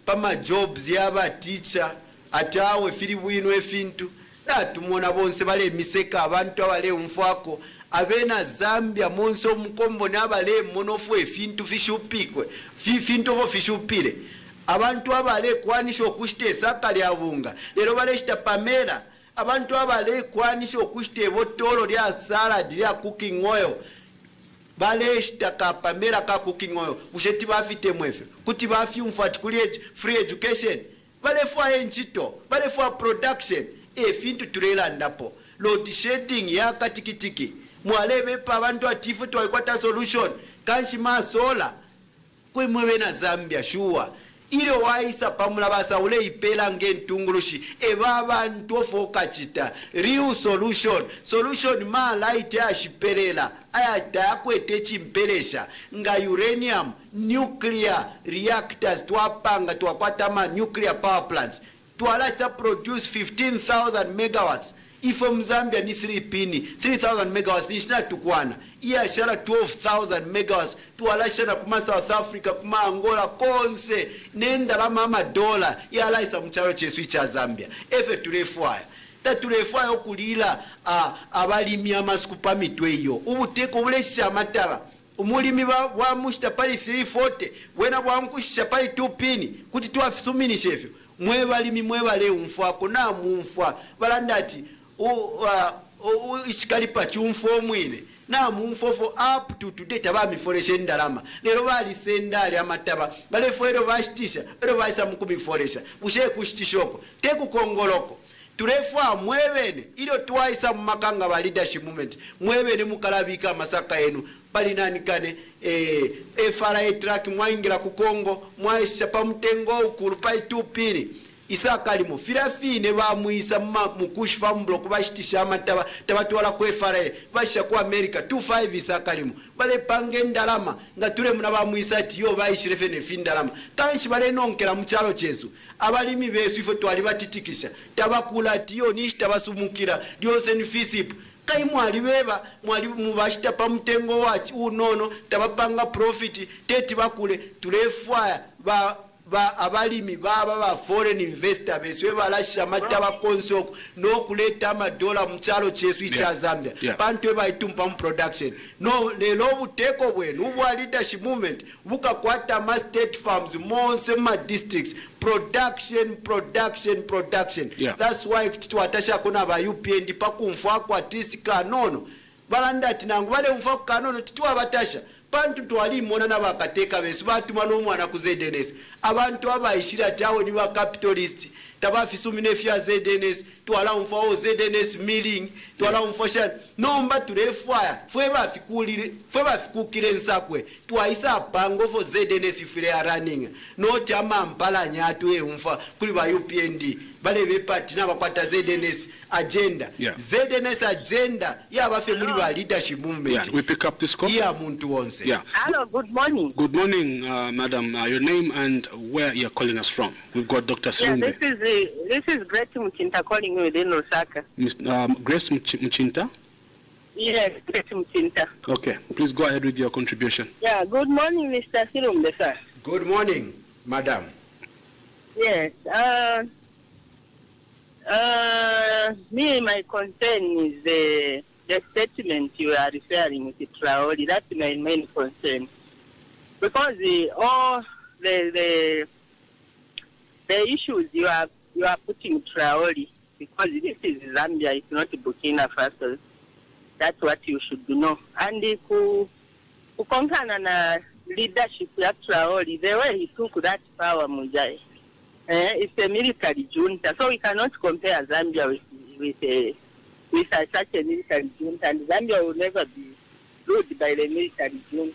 pama jobs yaba teacher atawe firi bwino efintu na tumona bonse bale miseka abantu abale umfako abena Zambia monso mkombo nabale monofu efintu fishupikwe fintu vo fishupile abantu abale kwanisho kushite sakali abunga lero bale shita pamela abantu abale kwanisho kushite botolo lya salad lya cooking oil bale shita ka pamela ka cooking oil usheti bafite mwefe kuti bafi umfati kuli free education bale fwa enchito bale fwa production efintu tulelandapo load shedding yakatikitiki mwalebe pa abantu atifu twakwata solution kanshima sola kwemwe na Zambia shuwa ile waisa pamula basa ule ipela ngentungulushi eba abantu ofokachita real solution ma light ashiperela ayata kwete chimpelesha nga uranium nuclear reactors twapanga twakwata ma nuclear power plants twalata produce 15,000 megawatts ifo Mzambia ni 3,000 megawatts nishina tukwana iya shara 12,000 megawatts tuwalashana kuma South Africa kuma Angola konse nenda la mama dola ya laisa mcharo chesu cha Zambia efe tulefwaya tatulefwaya okulila abalimi amasikupa mitwe iyo ubuteko bulesha mataba umulimi wa mushita pali 340 wena wa nkushisha pali 2 pini kuti tuwafisumini shefyo mwebalimi mwebale umfwako na mumfwa balandati ishikalipa chumfo mwine na mumfofo up to today tabami foresha ndalama lero bali sendali amataba bale foero bashitisha lero baisa mukumi foresha bushe kushitishoko teku kongoloko tulefwa mwebene ilo twaisa mumakanga ba leadership movement mwebene mukalabika masaka enu bali nani kane FRA track mwaingira ku Kongo mwaisha pa mtengo ukulupai 2 pini isakalimo firafine bamuisa mukush farm block bashitisha amataba tabatwala ku FRA basha ku America 25 isakalimo bale pange ndalama nga tule muna bamuisa tiyo bayishire fene findalama kanshi bale nonkera muchalo chezu abalimi besu ifo twali batitikisha tabakula tiyo nishi tabasumukira lyose ni fisipo kai mwali mubashita pa mtengo wachi unono tabapanga profit teti bakule tulefwaya ba abalimi ba foreign investor beswe balasha mataba konsoko no kuleta amadola mchalo chesu cha Zambia pantu baitumpa production no lelo buteko bwenu ubwa leadership movement bukakwata ma state farms monse ma districts production. That's why twatasha kuna ba UPND pakumfa kwa tisika nono balandati nangu bale umfa kanono titwa batasha bantu twalimona nabakateka besu batuma n'omwana ku ZNS abantu abayishira tawo ni ba capitalist tabafisumine fya ZNS twala umfao ZNS milling twala umfoshan nomba tulefwaya fwe bafikukire nsakwe twaisa pango fo ZNS ifire running not amampala nyatu umfa kuli ba UPND bale be party nabakwata ZNS agenda ZNS agenda yabafe muri ba leadership movement we pick up this call muntu wonse. Hello, good morning. Good morning, madam. Your name and where you're calling us from. We've got Dr. Silumbe. This is Grace Mchinta calling you within Osaka. Grace Mchinta? Yes, Grace Mchinta. Okay, please go ahead with your contribution. Yeah, good morning, Mr. Silumbe, sir. Good morning, madam. Yes, my concern is the statement you are referring to Traore. That's my main concern, because all the issues you are putting Traore, because this is Zambia, it's not Burkina Faso. That's what you should know. And kukonkana leadership ya Traore, the way he took that power, Mujai, it's a military junta, so we cannot compare Zambia with such a military junta, and Zambia will never be ruled by the military junta.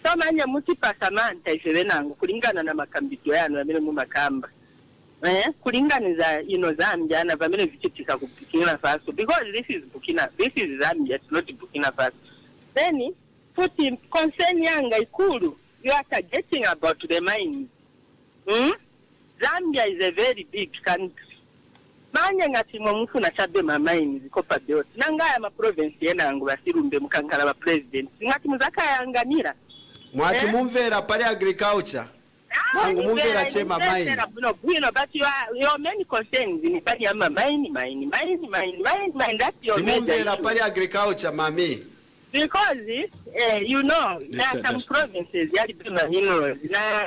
So manya mutipa samanta isevenangu kulingana na makambito yanu yamene mu makamba. Kulingana Zambia na vamene vichitika ku Burkina Faso, because this is Zambia, it's not Burkina Faso. Then put him concern yanga ikulu, you are targeting about the mines. Zambia is a very big country. Manya ngati mufuna chabe mamaini zikopa byote nangaya ma province yenangu basirumbe mukankala ba president ngati muzaka yanganira mwati mumvera pali agriculture nangu mumvera chema maini but your many concerns in pali ya mine that's your mumvera pali agriculture mami, because you know there are some provinces yali bima minerals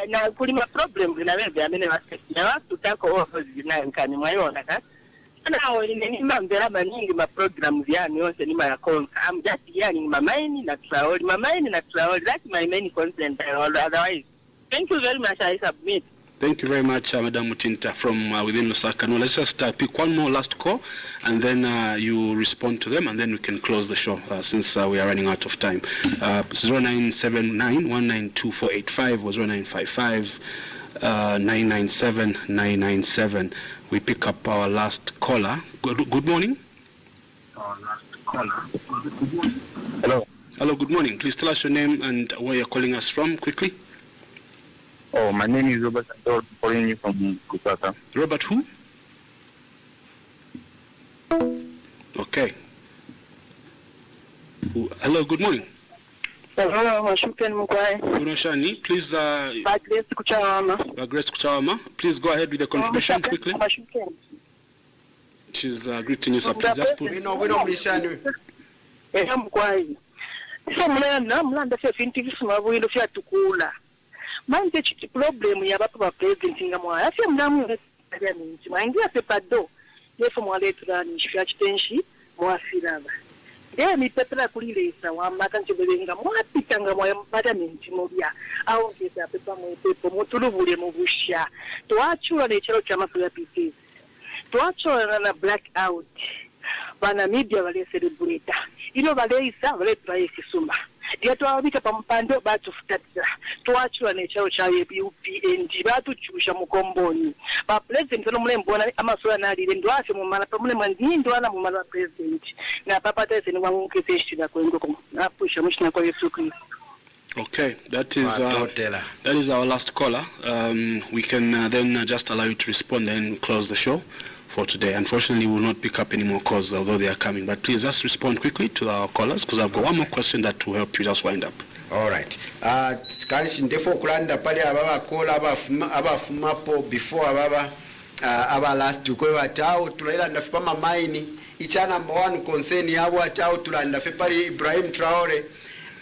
na kulima problems na wewe amene wasema na watu tako office zinankani mwaiona ka now in mambera maningi ma programs yani yose ni mayakonka. I'm just hearing mamaini na Traore, that's my main concern. Otherwise, thank you very much. I submit. Thank you very much, Madam Mutinta from within Lusaka. Now let's just pick one more last call, and then you respond to them, and then we can close the show since we are running out of time. 0979-192-485 or 0955-997-997. We pick up our last caller. Good morning. Our last caller. Hello. Hello, good morning. Please tell us your name and where you're calling us from, quickly. Oh, my name is Robert. I'm calling you from Lusaka. Robert who? Okay. Hello, good morning. Hello, Mashuken Mugwai. Unoshani, please. Grace Kuchawama. Grace Kuchawama, please go ahead with the contribution quickly. Mashuken. She's greeting you, so please just put. We don't listen. Mugwai. So, Mlanda says, Intivisma will fear to cooler. Mind the problem you have about president in Gamoa. I feel now, my India Pepado, therefore, later than Scratch Tenshi, Moafilava. There, me Petra Kulisa, one Matan to bring a more pitanga, Madame Timodia. I will get a paper Motulu Movusha. To actual nature Chamapula pieces. To actual a blackout. Banamibia Vale celebrata. You know, Vale is a very dry Sumba. Yet I'll be a pampando bat of Tatsa. To actual nature UPNG, Batu Chusha Mukomboni. But President Bona Amazona didn't do us a moment problem and didn't do a president. Now, Papa says anyone who can say she's going to push a mission for you. Okay, that is our last caller. We can then just allow you to respond and close the show for today. Unfortunately, we will not pick up any more calls, although they are coming. But please just respond quickly to our callers, because I've got one more question that will help you just wind up. All right. Kanshi ndefo kulanda pale ababa kola abafumapo before aba last tukwe watao tulaila ndafipa mamaini icha number one concern yabo watao tulanda fe pale Ibrahim Traore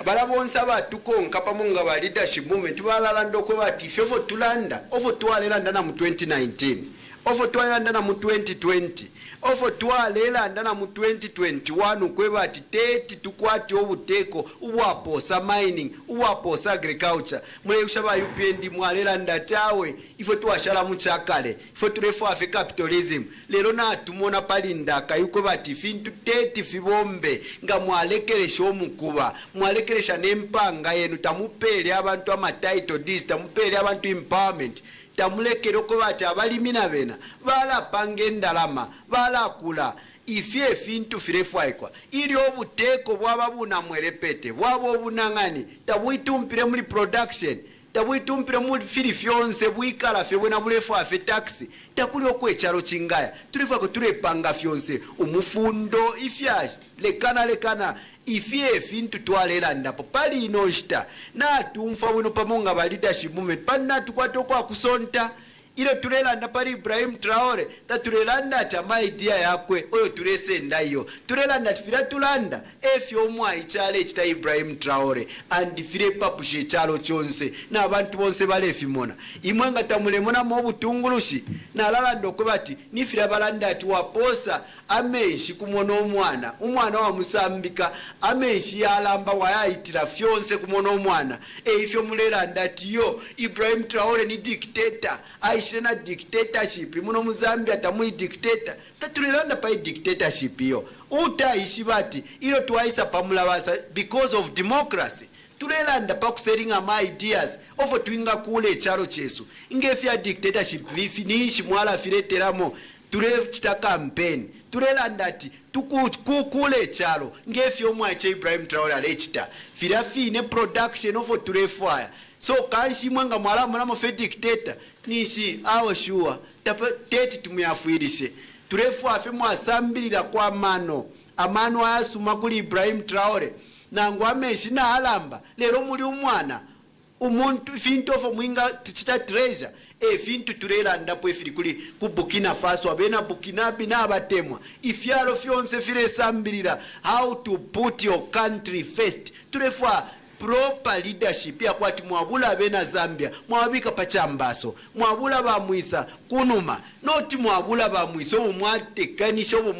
balabonsa batukonka pamunga ba leadership movement balala ndokwe bati fefo tulanda ofo twalela ndana mu 2019 ofo twalela ndana mu 2020 ofo twalela ndana mu 2021 kweba ati teti tukwati obuteko ubwaposa mining ubwaposa agriculture mule ushaba UPND mwalela ndatawe ifo twashala mu chakale ifo turefo afe capitalism lero na tumona palinda kayuko bati fintu teti fibombe nga mwalekeresha omukuba mwalekeresha nempanga yenu tamupele abantu ama title deeds tamupele abantu empowerment tamulekero ko bati abalimina bena bala pangendalama bala kula ifye fintu firefaikwa ili obuteko bwaba buna mwerepete bwabo bunangani tabwitumpire muri production tabwitumpire muri firi fyonse bwikala fe bwena bulefu afe taxi takuli okwecharo chingaya tulifa ko tulepanga fyonse umufundo ifyash lekana ifye fintu twalela ndapo pali inoshita na tumfa buno pamonga ba leadership movement panna tukwato kwa kusonta ile tulela ndapari Ibrahim Traore tatulela ndata my idea yakwe oyo turese ndayo tulela ndatfira tulanda efyo mwa ichale chita Ibrahim Traore and fire papushe chalo chonse na abantu bonse balefi mona imwanga tamulemona mu butungulushi na lala ndokwe bati nifira balanda tuwaposa ameshi kumono umwana wa Musambika ameshi yalamba wayayitira fyonse kumono umwana ifyo mulela ndati yo Ibrahim Traore ni dictator na dictatorship muno Muzambia tamui dictator tatulilanda pa dictatorship yo utaishi bati ilo tuwaisa pamulabasa because of democracy tulelanda pa kuseringa my ideas ofo tuinga kule charo chesu ingefia dictatorship vifinishi mwala fireteramo tule chita campaign tulelanda ati tukukule charo ngefio mwache Ibrahim Traore alechita firafine production ofo tulefire so kanshi mwanga mwala mwana fe dictator nishi awo sure teti tumuyafuirishe turefu afe mwasambirira kwa amano ayasuma kuli Ibrahim Traore nangu ameshi na alamba lero muli umwana umuntu finto ofo mwinga tichita treasure fintu turela ndapo efiri kuli ku Burkina Faso abena Burkina Faso na abatemwa ifyalo fyonse fire sambirira how to put your country first turefu proper leadership ya kwati mwabula bena Zambia mwabika pachambaso mwabula ba muisa kunuma noti mwabula ba muisa obo mwatekanisha obo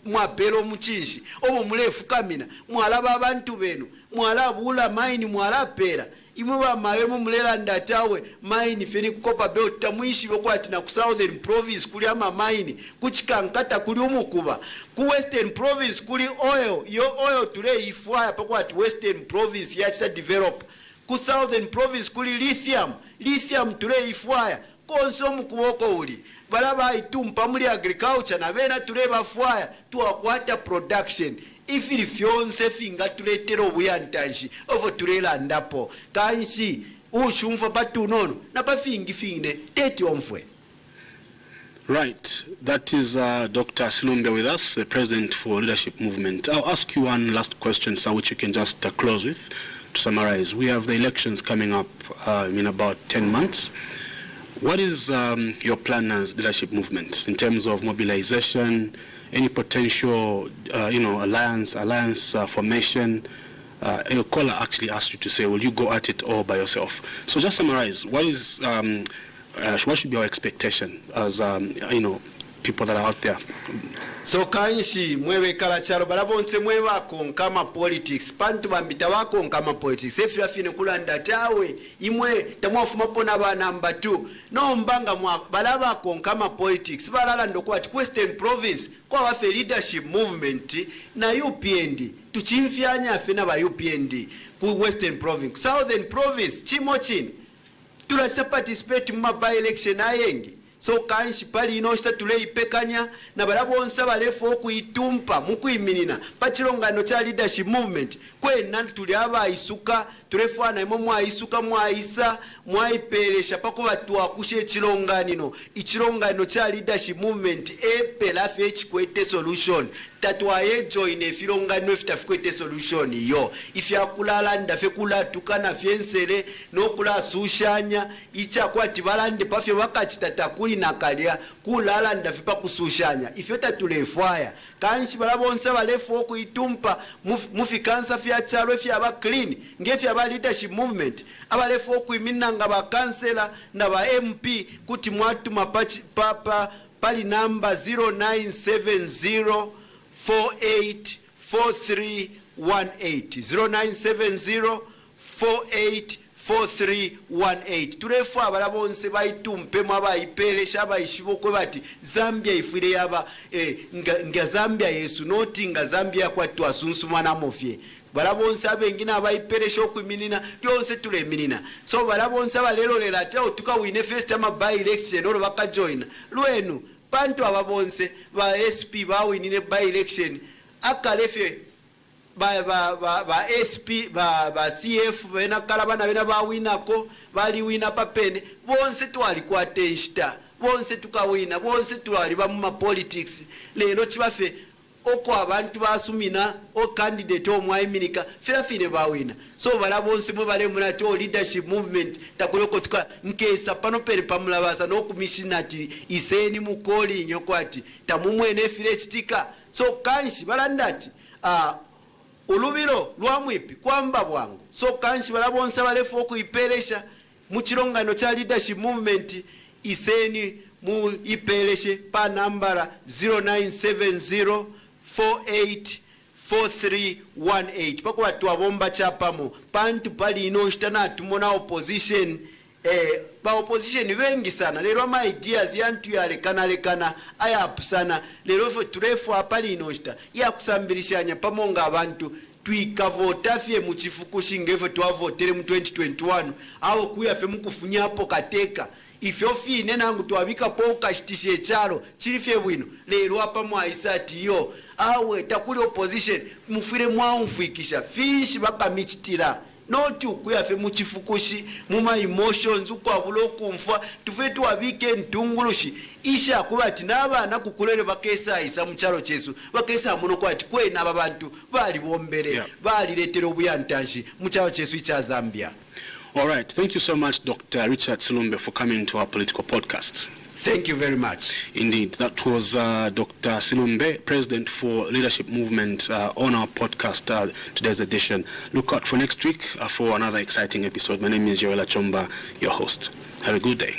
mwapero muchinshi obo mulefu kamina mwalaba abantu benu mwalabula maini mwalapera imwe bamawemu mulela ndatawe maini feni kukopa belt tamuishi bokwati na ku Southern Province kuli ama maini kuchikankata kuli umukuba ku Western Province kuli oil yo oil today ifwaya pakwati Western Province yacha develop ku Southern Province kuli lithium today ifwaya konso mukuboko uli balaba itumpa muri agriculture na bena tureba fwaya tuwakwata production ifiri fyonse finga tuletera obuyantanshi ovo turela ndapo kanshi ushumfa batunono na bafingi fine teti omfwe. Right, that is Dr. Silumbe with us, the President for Leadership Movement. I'll ask you one last question, sir, which you can just close with to summarize. We have the elections coming up in about 10 months. What is your plan as Leadership Movement in terms of mobilization, any potential, alliance formation? Your caller actually asked you to say, will you go at it all by yourself? So just summarize, what is, what should be our expectation as, people that are out there? So kanshi mwewe kalacharo balabonse mwewe akonkama politics pantu bambita wakonkama politics efira fine kulanda tawe imwe tamwafuma pona ba number 2 no mbanga mwa balaba akonkama politics balala ndokwati Western Province kwa wafe Leadership Movement na UPND tuchimfyanya afena ba UPND ku Western Province. Southern Province chimo chini tulasa participate mu by election ayengi. So kanshi pali inoshita tuleipekanya na balabonsa balefo okuitumpa mukuiminina pachilongano cha Leadership Movement kwena tuli aba isuka tulefana imo mwaisuka mwaisa mwaipelesha pako batu akushe ichilongano cha Leadership Movement epela fetch kwete solution tatwaye join efilongano efitafikwete solution yo ifyakulala ndafe kula tukana fyensele no kula sushanya icha kwati balande pafye wakachitatakuli nakalia kulala ndafe pakusushanya ifyota tulefwaya kanshi balabonsa balefo okuitumpa mufikansa fya chalo fya ba clean ngefya ba Leadership Movement abalefo okuiminanga ba kansela na ba MP kuti mwatuma pali number 0970 484318 0970484318 tulefu abalabonse baitumpe mwabaipelesha abaishibokwe bati Zambia ifire yaba nga Zambia Yesu noti nga Zambia kwatu asunsu mwana mofye balabonse abengina abaipelesha okuminina lyonse tuleminina so balabonse balelo lela tao tukawine first ama by election olo bakajoina lwenu pantu ababonse ba SP bawinine by election akalefe ba SP ba CF bena kalabana bena bawinako bali wina papene bonse twali kwateshita bonse tukawina bonse twali ba mu politics lero chibafe oko abantu basumina o candidate omwayiminika firafine bawina so balabonse mwe bale munato Leadership Movement takuloko tuka nkesa pano pere pamulabasa no commissionati iseni mukoli nyokwati tamumwene fire chitika so kanshi balandati ulubiro lwa Mwape kwamba bwangu so kanshi balabonse balefo okuipelesha mu chilongano cha Leadership Movement iseni mu ipeleshe pa nambara 0970 484318 pako watu wabomba chapamo pantu pali inoshita na tumona opposition ba opposition wengi sana lero ama ideas yantu yalekana ayapusana lero turefu apali inoshita ya kusambirishanya pamonga abantu tuikavota fye muchifukushi ngefe tuwavotere mu 2021 awo kuya fe mukufunyapo kateka ifyo fine nangu tuwabika po ukashitishe echalo chilifye bwino lero apa mwaisati yo awe takuli opposition mufire mwaumfuikisha fishi baka michitira noti ukuyafe muchifukushi muma emotions ukwabulo kumfwa tufetu wabike ntungulushi isha kubati n'abana kukulere bakesa isa muchalo chesu bakesa muno kwati kwena aba bantu bali bombere bali letero buyantanshi muchalo chesu cha Zambia. All right, thank you so much, Dr. Richard Silumbe, for coming to our political podcast. Thank you very much. Indeed, that was Dr. Silumbe, President for Leadership Movement, on our podcast, today's edition. Look out for next week for another exciting episode. My name is Yowela Chomba, your host. Have a good day.